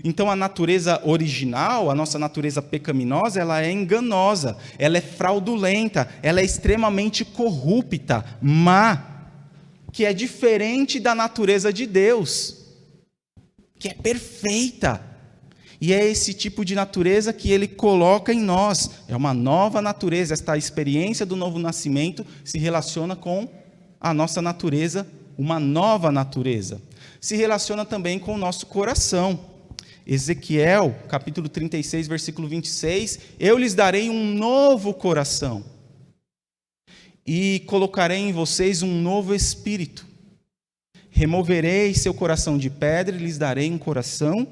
Então, a natureza original, a nossa natureza pecaminosa, ela é enganosa, ela é fraudulenta, ela é extremamente corrupta, má, que é diferente da natureza de Deus, que é perfeita. E é esse tipo de natureza que Ele coloca em nós. É uma nova natureza. Esta experiência do novo nascimento se relaciona com a nossa natureza, uma nova natureza. Se relaciona também com o nosso coração. Ezequiel, capítulo 36, versículo 26, eu lhes darei um novo coração e colocarei em vocês um novo espírito. Removerei seu coração de pedra e lhes darei um coração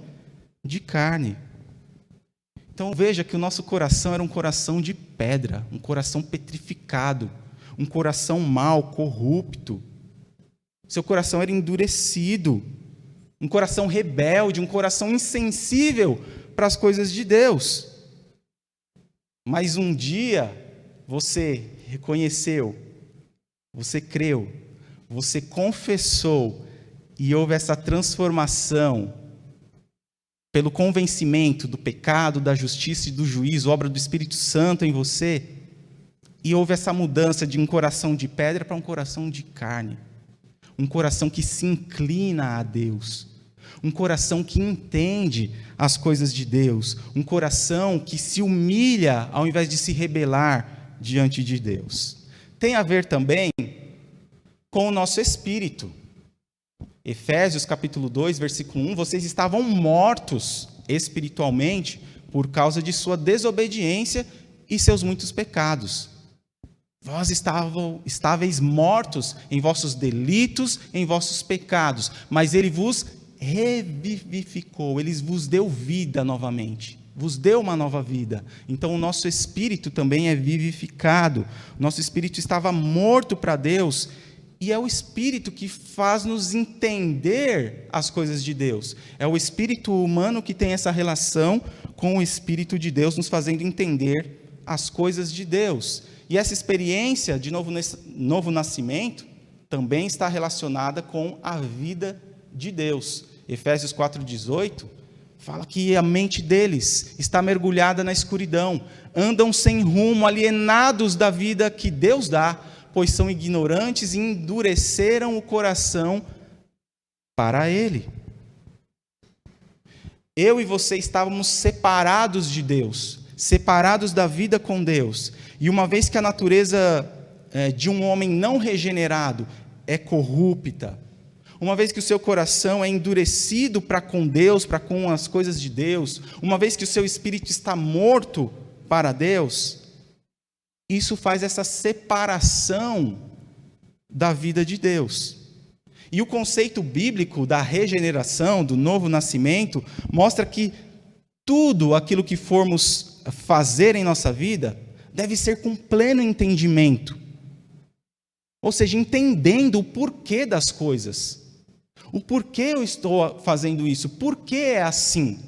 de carne. Então veja que o nosso coração era um coração de pedra, um coração petrificado, um coração mau, corrupto. Seu coração era endurecido, um coração rebelde, um coração insensível para as coisas de Deus. Mas um dia você reconheceu, você creu, você confessou e houve essa transformação pelo convencimento do pecado, da justiça e do juízo, obra do Espírito Santo em você, e houve essa mudança de um coração de pedra para um coração de carne. Um coração que se inclina a Deus, um coração que entende as coisas de Deus, um coração que se humilha ao invés de se rebelar diante de Deus. Tem a ver também com o nosso espírito. Efésios capítulo 2, versículo 1, vocês estavam mortos espiritualmente por causa de sua desobediência e seus muitos pecados. Vós estáveis mortos em vossos delitos, em vossos pecados, mas Ele vos revivificou, Ele vos deu vida novamente, vos deu uma nova vida. Então o nosso espírito também é vivificado. Nosso espírito estava morto para Deus, e é o Espírito que faz-nos entender as coisas de Deus. É o espírito humano que tem essa relação com o Espírito de Deus, nos fazendo entender as coisas de Deus. E essa experiência de novo nascimento também está relacionada com a vida de Deus. Efésios 4,18 fala que a mente deles está mergulhada na escuridão, andam sem rumo, alienados da vida que Deus dá, pois são ignorantes e endureceram o coração para Ele. Eu e você estávamos separados de Deus, separados da vida com Deus. E uma vez que a natureza de um homem não regenerado é corrupta, uma vez que o seu coração é endurecido para com Deus, para com as coisas de Deus, uma vez que o seu espírito está morto para Deus, isso faz essa separação da vida de Deus. E o conceito bíblico da regeneração, do novo nascimento, mostra que tudo aquilo que formos fazer em nossa vida deve ser com pleno entendimento. Ou seja, entendendo o porquê das coisas. O porquê eu estou fazendo isso, por que é assim.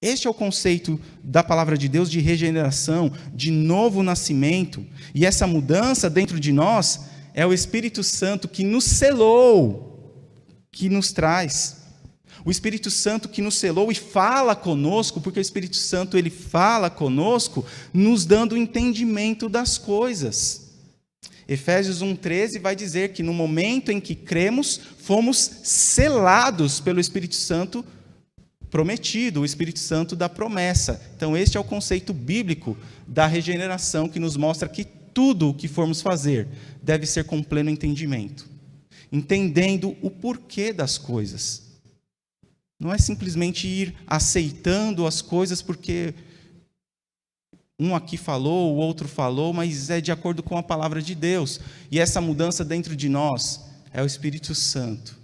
Este é o conceito da palavra de Deus de regeneração, de novo nascimento. E essa mudança dentro de nós é o Espírito Santo que nos selou, que nos traz. O Espírito Santo que nos selou e fala conosco, porque o Espírito Santo ele fala conosco, nos dando o entendimento das coisas. Efésios 1,13 vai dizer que no momento em que cremos, fomos selados pelo Espírito Santo prometido, o Espírito Santo da promessa. Então este é o conceito bíblico da regeneração que nos mostra que tudo o que formos fazer deve ser com pleno entendimento. Entendendo o porquê das coisas. Não é simplesmente ir aceitando as coisas porque um aqui falou, o outro falou, mas é de acordo com a palavra de Deus. E essa mudança dentro de nós é o Espírito Santo,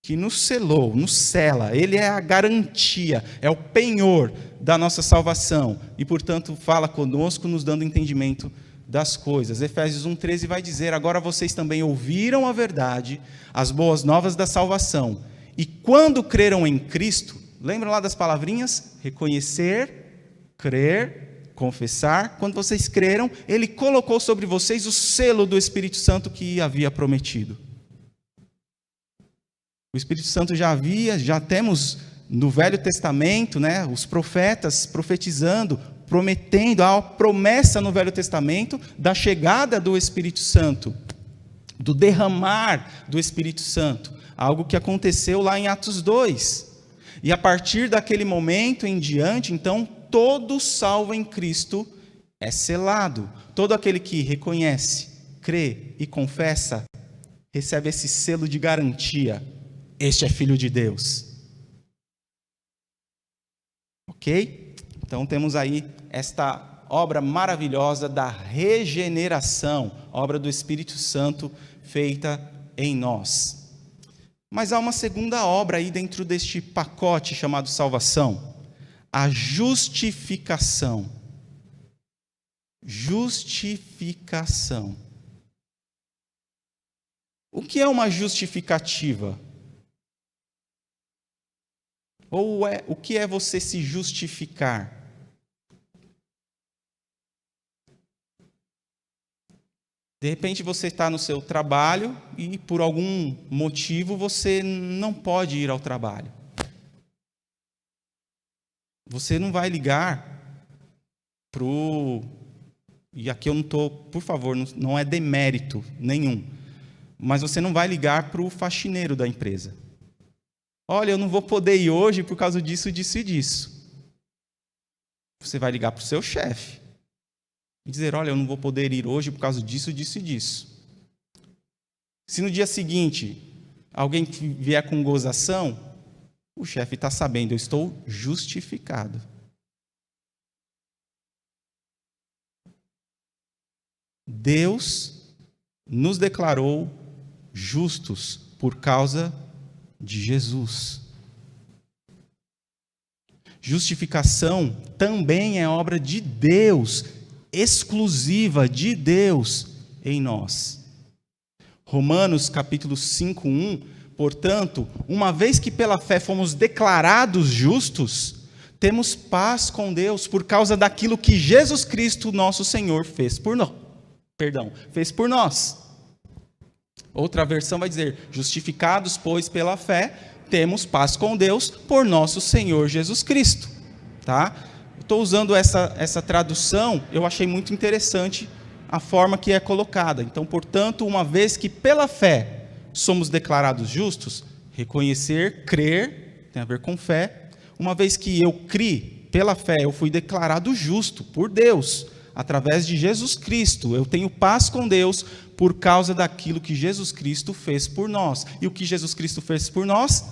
que nos selou, nos sela. Ele é a garantia, é o penhor da nossa salvação. E, portanto, fala conosco, nos dando entendimento das coisas. Efésios 1,13 vai dizer: agora vocês também ouviram a verdade, as boas novas da salvação. E quando creram em Cristo, lembram lá das palavrinhas? Reconhecer, crer, confessar. Quando vocês creram, Ele colocou sobre vocês o selo do Espírito Santo que havia prometido. O Espírito Santo já temos no Velho Testamento, né, os profetas profetizando, prometendo, há a promessa no Velho Testamento da chegada do Espírito Santo, do derramar do Espírito Santo. Algo que aconteceu lá em Atos 2. E a partir daquele momento em diante, então, todo salvo em Cristo é selado. Todo aquele que reconhece, crê e confessa, recebe esse selo de garantia. Este é filho de Deus. Ok? Então temos aí esta obra maravilhosa da regeneração, obra do Espírito Santo feita em nós. Mas há uma segunda obra aí dentro deste pacote chamado salvação, a justificação. Justificação. O que é uma justificativa? Ou o que é você se justificar? De repente você está no seu trabalho e por algum motivo você não pode ir ao trabalho. Você não vai ligar para o... E aqui eu não estou, por favor, não é demérito nenhum. Mas você não vai ligar para o faxineiro da empresa. Olha, eu não vou poder ir hoje por causa disso, disso e disso. Você vai ligar para o seu chefe. E dizer, olha, eu não vou poder ir hoje por causa disso, disso e disso. Se no dia seguinte alguém vier com gozação, o chefe está sabendo, eu estou justificado. Deus nos declarou justos por causa de Jesus. Justificação também é obra de Deus, exclusiva de Deus em nós. Romanos capítulo 5:1, portanto, uma vez que pela fé fomos declarados justos, temos paz com Deus por causa daquilo que Jesus Cristo, nosso Senhor, fez por nós. Fez por nós. Outra versão vai dizer, justificados, pois, pela fé, temos paz com Deus por nosso Senhor Jesus Cristo. Tá? Estou usando essa tradução, eu achei muito interessante a forma que é colocada. Então, portanto, uma vez que pela fé somos declarados justos, reconhecer, crer, tem a ver com fé. Uma vez que eu criei, pela fé eu fui declarado justo por Deus, através de Jesus Cristo. Eu tenho paz com Deus por causa daquilo que Jesus Cristo fez por nós. E o que Jesus Cristo fez por nós?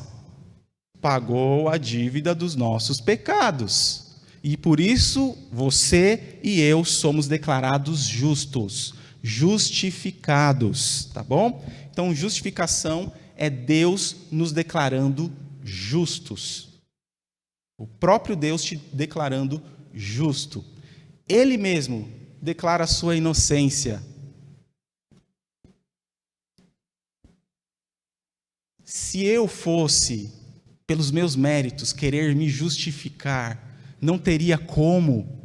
Pagou a dívida dos nossos pecados. E por isso você e eu somos declarados justos, justificados, tá bom? Então, justificação é Deus nos declarando justos. O próprio Deus te declarando justo. Ele mesmo declara a sua inocência. Se eu fosse, pelos meus méritos, querer me justificar, não teria como.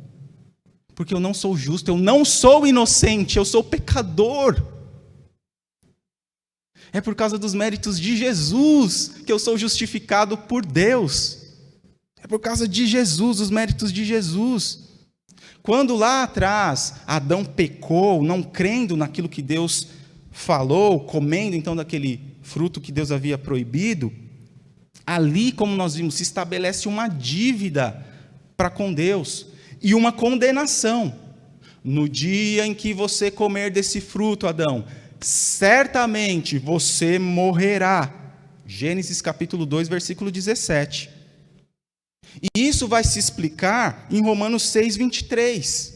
Porque eu não sou justo, eu não sou inocente, eu sou pecador. É por causa dos méritos de Jesus que eu sou justificado por Deus. É por causa de Jesus, os méritos de Jesus. Quando lá atrás Adão pecou, não crendo naquilo que Deus falou, comendo então daquele fruto que Deus havia proibido, ali, como nós vimos, se estabelece uma dívida para com Deus e uma condenação. No dia em que você comer desse fruto, Adão, certamente você morrerá. Gênesis capítulo 2, versículo 17. E isso vai se explicar em Romanos 6, 23.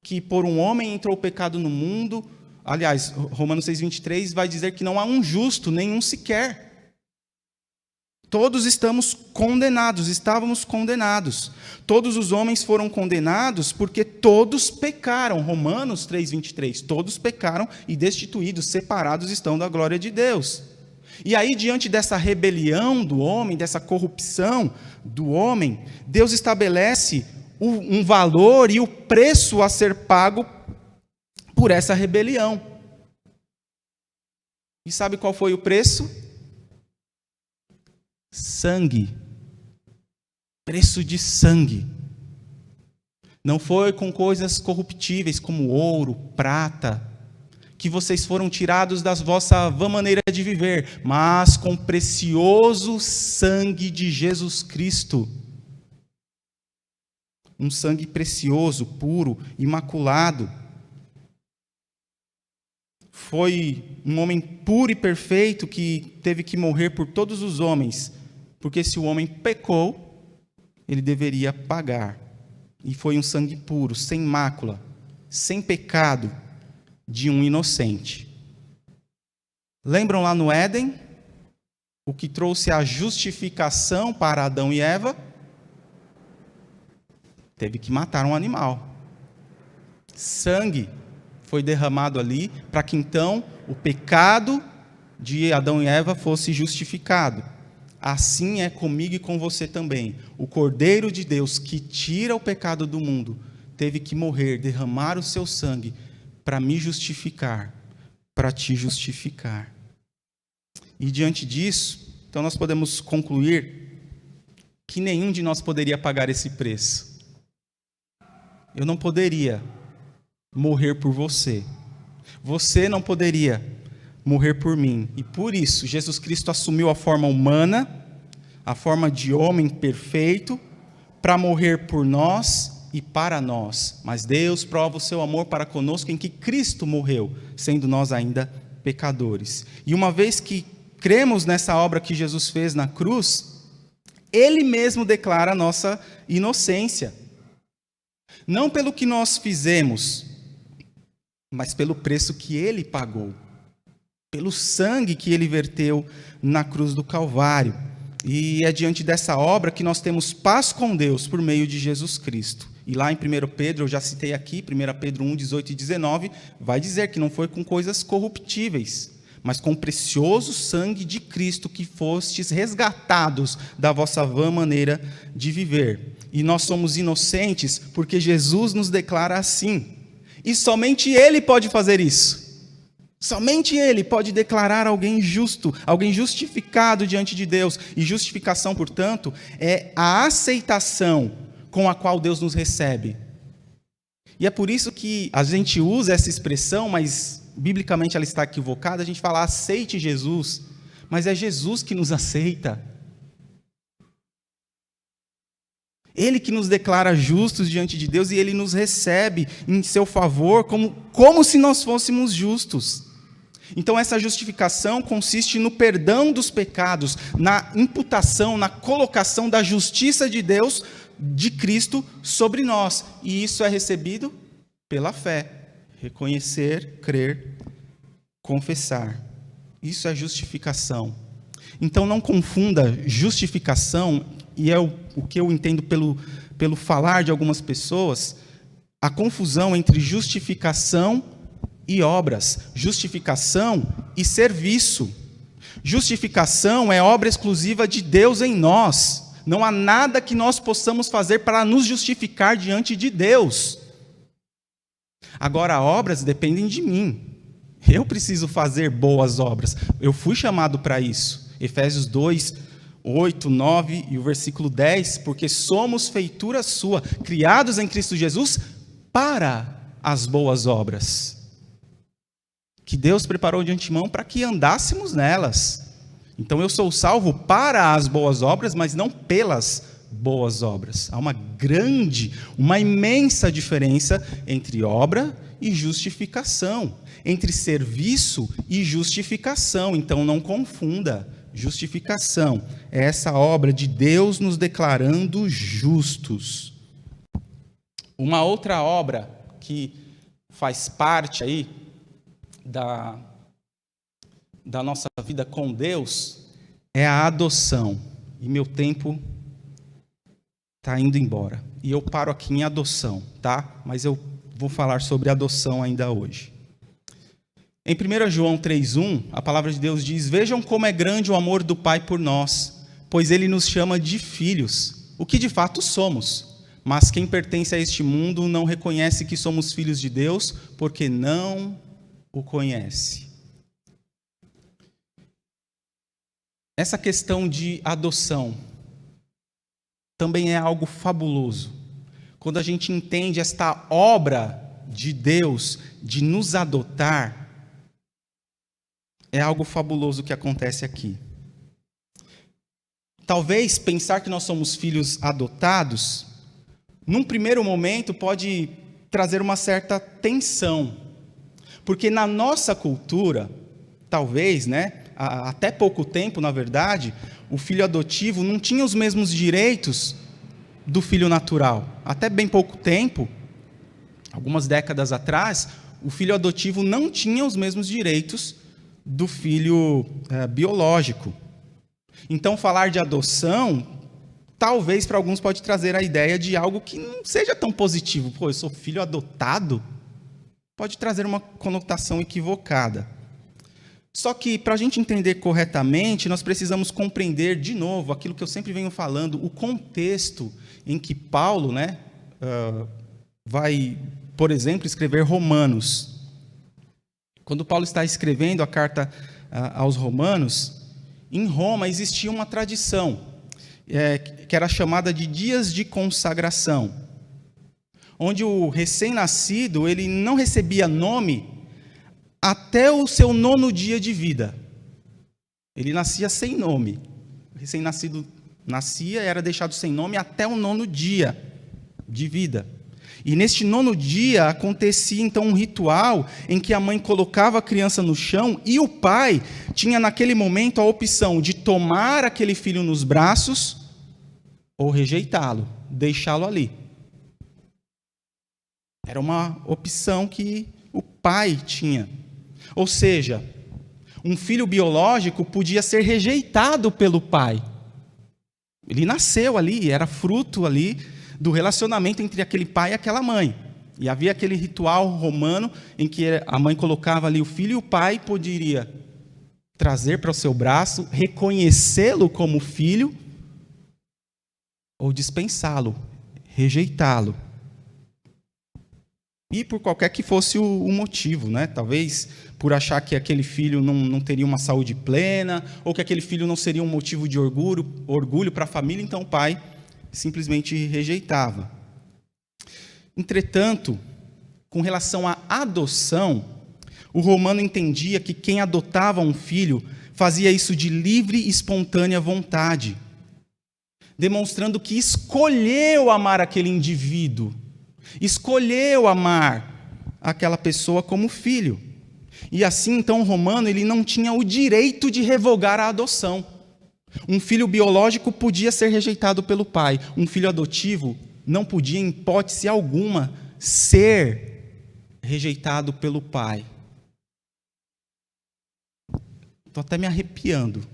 Que por um homem entrou o pecado no mundo. Aliás, Romanos 6, 23 vai dizer que não há um justo, nenhum sequer. Todos estávamos condenados. Todos os homens foram condenados porque todos pecaram. Romanos 3, 23. Todos pecaram e destituídos, separados estão da glória de Deus. E aí, diante dessa rebelião do homem, dessa corrupção do homem, Deus estabelece um valor e o preço a ser pago por essa rebelião. E sabe qual foi o preço? Sangue. Preço de sangue. Não foi com coisas corruptíveis como ouro, prata, que vocês foram tirados da vossa vã maneira de viver, mas com o precioso sangue de Jesus Cristo. Um sangue precioso, puro, imaculado. Foi um homem puro e perfeito que teve que morrer por todos os homens, porque se o homem pecou, ele deveria pagar. E foi um sangue puro, sem mácula, sem pecado, de um inocente. Lembram lá no Éden? O que trouxe a justificação para Adão e Eva? Teve que matar um animal. Sangue foi derramado ali para que então o pecado de Adão e Eva fosse justificado. Assim é comigo e com você também. O Cordeiro de Deus que tira o pecado do mundo teve que morrer, derramar o seu sangue para me justificar, para te justificar. E diante disso, então nós podemos concluir que nenhum de nós poderia pagar esse preço. Eu não poderia morrer por você. Você não poderia morrer por mim. E por isso, Jesus Cristo assumiu a forma humana, a forma de homem perfeito, para morrer por nós e para nós. Mas Deus prova o seu amor para conosco em que Cristo morreu, sendo nós ainda pecadores. E uma vez que cremos nessa obra que Jesus fez na cruz, Ele mesmo declara a nossa inocência. Não pelo que nós fizemos, mas pelo preço que Ele pagou, pelo sangue que Ele verteu na cruz do Calvário. E é diante dessa obra que nós temos paz com Deus por meio de Jesus Cristo. E lá em 1 Pedro, eu já citei aqui, 1 Pedro 1, 18 e 19, vai dizer que não foi com coisas corruptíveis, mas com o precioso sangue de Cristo que fostes resgatados da vossa vã maneira de viver. E nós somos inocentes porque Jesus nos declara assim. E somente Ele pode fazer isso. Somente Ele pode declarar alguém justo, alguém justificado diante de Deus. E justificação, portanto, é a aceitação com a qual Deus nos recebe. E é por isso que a gente usa essa expressão, mas biblicamente ela está equivocada. A gente fala aceite Jesus, mas é Jesus que nos aceita. Ele que nos declara justos diante de Deus e Ele nos recebe em seu favor como se nós fôssemos justos. Então essa justificação consiste no perdão dos pecados, na imputação, na colocação da justiça de Deus, de Cristo, sobre nós. E isso é recebido pela fé. Reconhecer, crer, confessar. Isso é justificação. Então não confunda justificação, e é o que eu entendo pelo falar de algumas pessoas, a confusão entre justificação e obras, justificação e serviço. Justificação é obra exclusiva de Deus em nós. Não há nada que nós possamos fazer para nos justificar diante de Deus. Agora, obras dependem de mim. Eu preciso fazer boas obras. Eu fui chamado para isso. Efésios 2, 8, 9 e o versículo 10, porque somos feitura sua, criados em Cristo Jesus para as boas obras, que Deus preparou de antemão para que andássemos nelas. Então eu sou salvo para as boas obras, mas não pelas boas obras. Há uma imensa diferença entre obra e justificação, entre serviço e justificação. Então não confunda. Justificação é essa obra de Deus nos declarando justos. Uma outra obra que faz parte aí da nossa vida com Deus é a adoção. E meu tempo está indo embora. E eu paro aqui em adoção, tá? Mas eu vou falar sobre adoção ainda hoje. Em 1 João 3,1, a palavra de Deus diz: vejam como é grande o amor do Pai por nós, pois Ele nos chama de filhos, o que de fato somos. Mas quem pertence a este mundo não reconhece que somos filhos de Deus, porque não o conhece. Essa questão de adoção também é algo fabuloso. Quando a gente entende esta obra de Deus de nos adotar, é algo fabuloso que acontece aqui. Talvez pensar que nós somos filhos adotados, num primeiro momento, pode trazer uma certa tensão. Porque na nossa cultura, talvez, até pouco tempo, na verdade, o filho adotivo não tinha os mesmos direitos do filho natural. Até bem pouco tempo, algumas décadas atrás, o filho adotivo não tinha os mesmos direitos do filho biológico. Então, falar de adoção, talvez para alguns pode trazer a ideia de algo que não seja tão positivo. Pô, eu sou filho adotado? Pode trazer uma conotação equivocada. Só que, para a gente entender corretamente, nós precisamos compreender, de novo, aquilo que eu sempre venho falando, o contexto em que Paulo vai, por exemplo, escrever Romanos. Quando Paulo está escrevendo a carta aos Romanos, em Roma existia uma tradição, que era chamada de dias de consagração, onde o recém-nascido ele não recebia nome até o seu 9º dia de vida. Ele nascia sem nome. O recém-nascido nascia e era deixado sem nome até o 9º dia de vida. E neste 9º dia acontecia então um ritual em que a mãe colocava a criança no chão e o pai tinha naquele momento a opção de tomar aquele filho nos braços ou rejeitá-lo, deixá-lo ali. Era uma opção que o pai tinha. Ou seja, um filho biológico podia ser rejeitado pelo pai. Ele nasceu ali, era fruto ali do relacionamento entre aquele pai e aquela mãe. E havia aquele ritual romano em que a mãe colocava ali o filho e o pai poderia trazer para o seu braço, reconhecê-lo como filho ou dispensá-lo, rejeitá-lo. E por qualquer que fosse o motivo, talvez por achar que aquele filho não teria uma saúde plena, ou que aquele filho não seria um motivo de orgulho para a família, então o pai simplesmente rejeitava. Entretanto, com relação à adoção, o romano entendia que quem adotava um filho fazia isso de livre e espontânea vontade. demonstrando que escolheu amar aquele indivíduo, escolheu amar aquela pessoa como filho. E assim, então, o romano ele não tinha o direito de revogar a adoção. Um filho biológico podia ser rejeitado pelo pai. Um filho adotivo não podia, em hipótese alguma, ser rejeitado pelo pai. Estou até me arrepiando.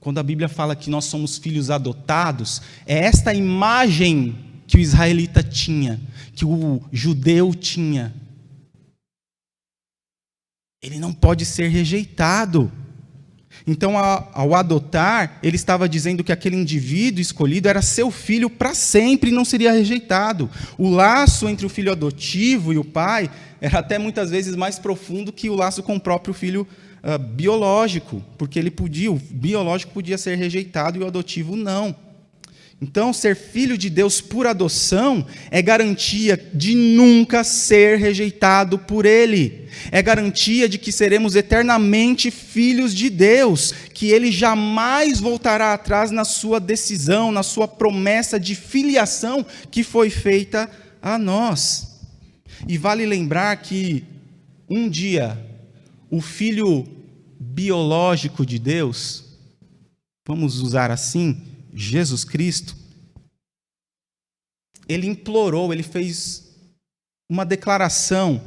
Quando a Bíblia fala que nós somos filhos adotados, é esta imagem que o israelita tinha, que o judeu tinha. Ele não pode ser rejeitado. Então, ao adotar, ele estava dizendo que aquele indivíduo escolhido era seu filho para sempre e não seria rejeitado. O laço entre o filho adotivo e o pai era até muitas vezes mais profundo que o laço com o próprio filho biológico, porque o biológico podia ser rejeitado e o adotivo não. Então, ser filho de Deus por adoção é garantia de nunca ser rejeitado por Ele. É garantia de que seremos eternamente filhos de Deus, que Ele jamais voltará atrás na sua decisão, na sua promessa de filiação que foi feita a nós. E vale lembrar que um dia o filho biológico de Deus, vamos usar assim, Jesus Cristo, ele implorou, ele fez uma declaração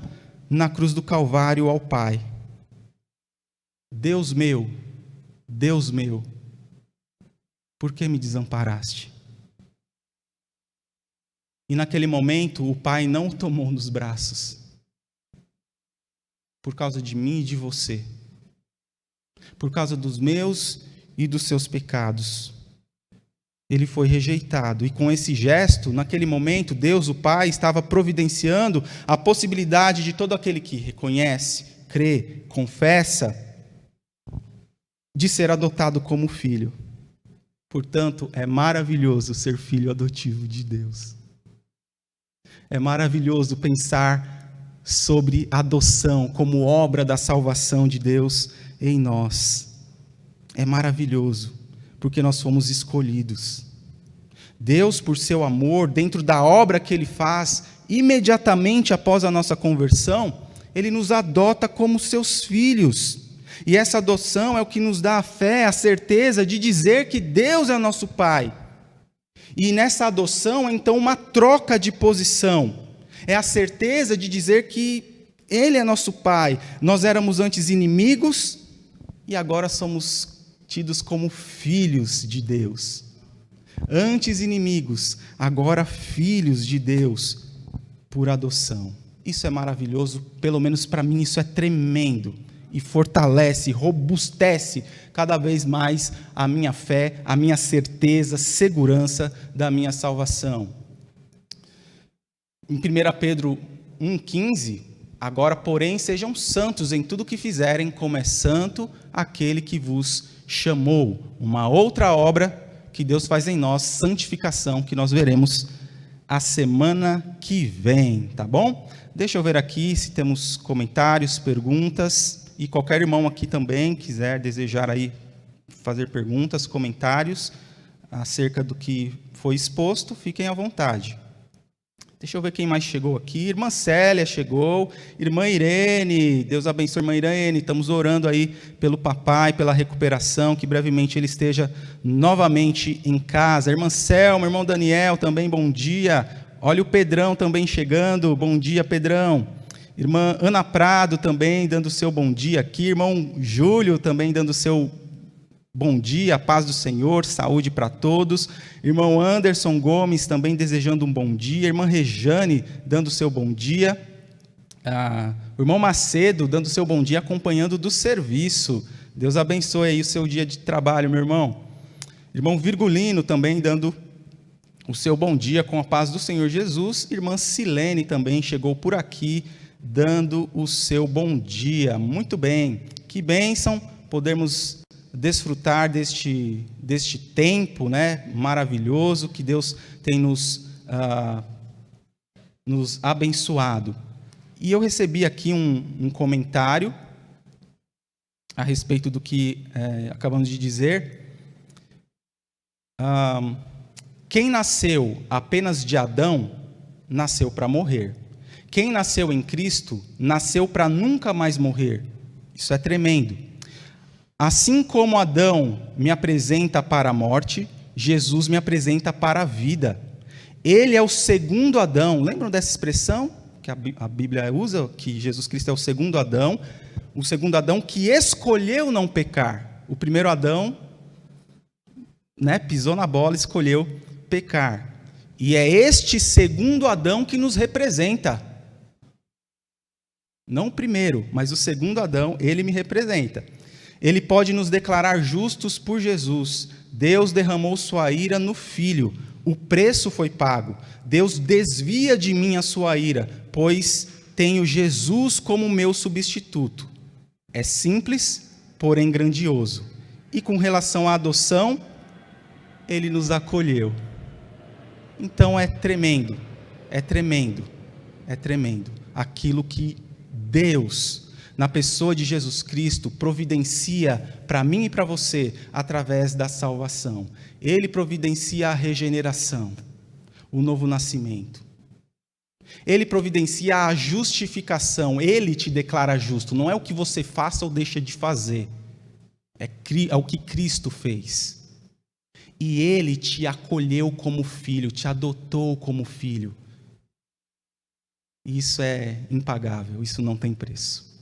na cruz do Calvário ao Pai. Deus meu, por que me desamparaste? E naquele momento o Pai não o tomou nos braços, por causa de mim e de você, por causa dos meus e dos seus pecados. Ele foi rejeitado. E com esse gesto, naquele momento, Deus, o Pai, estava providenciando a possibilidade de todo aquele que reconhece, crê, confessa, de ser adotado como filho. Portanto, é maravilhoso ser filho adotivo de Deus. É maravilhoso pensar sobre adoção como obra da salvação de Deus em nós. É maravilhoso, porque nós fomos escolhidos. Deus, por seu amor, dentro da obra que Ele faz, imediatamente após a nossa conversão, Ele nos adota como seus filhos. E essa adoção é o que nos dá a fé, a certeza de dizer que Deus é nosso Pai. E nessa adoção, então, uma troca de posição. É a certeza de dizer que Ele é nosso Pai. Nós éramos antes inimigos e agora somos tidos como filhos de Deus. Antes inimigos, agora filhos de Deus por adoção. Isso é maravilhoso, pelo menos para mim isso é tremendo e fortalece, robustece cada vez mais a minha fé, a minha certeza, segurança da minha salvação. Em 1 Pedro 1,15, agora, porém, sejam santos em tudo o que fizerem, como é santo aquele que vos chamou. Uma outra obra que Deus faz em nós, santificação, que nós veremos a semana que vem, tá bom? Deixa eu ver aqui se temos comentários, perguntas, e qualquer irmão aqui também quiser, desejar aí fazer perguntas, comentários acerca do que foi exposto, fiquem à vontade. Deixa eu ver quem mais chegou aqui. Irmã Célia chegou. Irmã Irene, Deus abençoe, irmã Irene. Estamos orando aí pelo papai, pela recuperação, que brevemente ele esteja novamente em casa. Irmã Selma, irmão Daniel, também bom dia. Olha o Pedrão também chegando. Bom dia, Pedrão. Irmã Ana Prado também dando o seu bom dia aqui. Irmão Júlio também dando o seu bom dia, a paz do Senhor, saúde para todos. Irmão Anderson Gomes também desejando um bom dia. Irmã Rejane dando o seu bom dia. O irmão Macedo dando o seu bom dia, acompanhando do serviço. Deus abençoe aí o seu dia de trabalho, meu irmão. Irmão Virgulino também dando o seu bom dia com a paz do Senhor Jesus. Irmã Silene também chegou por aqui dando o seu bom dia. Muito bem, que bênção podermos desfrutar deste tempo, né, maravilhoso que Deus tem nos abençoado. E eu recebi aqui um comentário a respeito do que acabamos de dizer. Quem nasceu apenas de Adão, nasceu para morrer. Quem nasceu em Cristo, nasceu para nunca mais morrer. Isso é tremendo. Assim como Adão me apresenta para a morte, Jesus me apresenta para a vida. Ele é o segundo Adão. Lembram dessa expressão que a Bíblia usa? Que Jesus Cristo é o segundo Adão que escolheu não pecar. O primeiro Adão, pisou na bola, escolheu pecar. E é este segundo Adão que nos representa. Não o primeiro, mas o segundo Adão, ele me representa. Ele pode nos declarar justos por Jesus. Deus derramou sua ira no Filho. O preço foi pago. Deus desvia de mim a sua ira, pois tenho Jesus como meu substituto. É simples, porém grandioso. E com relação à adoção, ele nos acolheu. Então é tremendo, é tremendo, é tremendo. Aquilo que Deus, na pessoa de Jesus Cristo, providencia para mim e para você através da salvação. Ele providencia a regeneração, o novo nascimento. Ele providencia a justificação. Ele te declara justo. Não é o que você faça ou deixa de fazer. É o que Cristo fez. E Ele te acolheu como filho, te adotou como filho. Isso é impagável, isso não tem preço.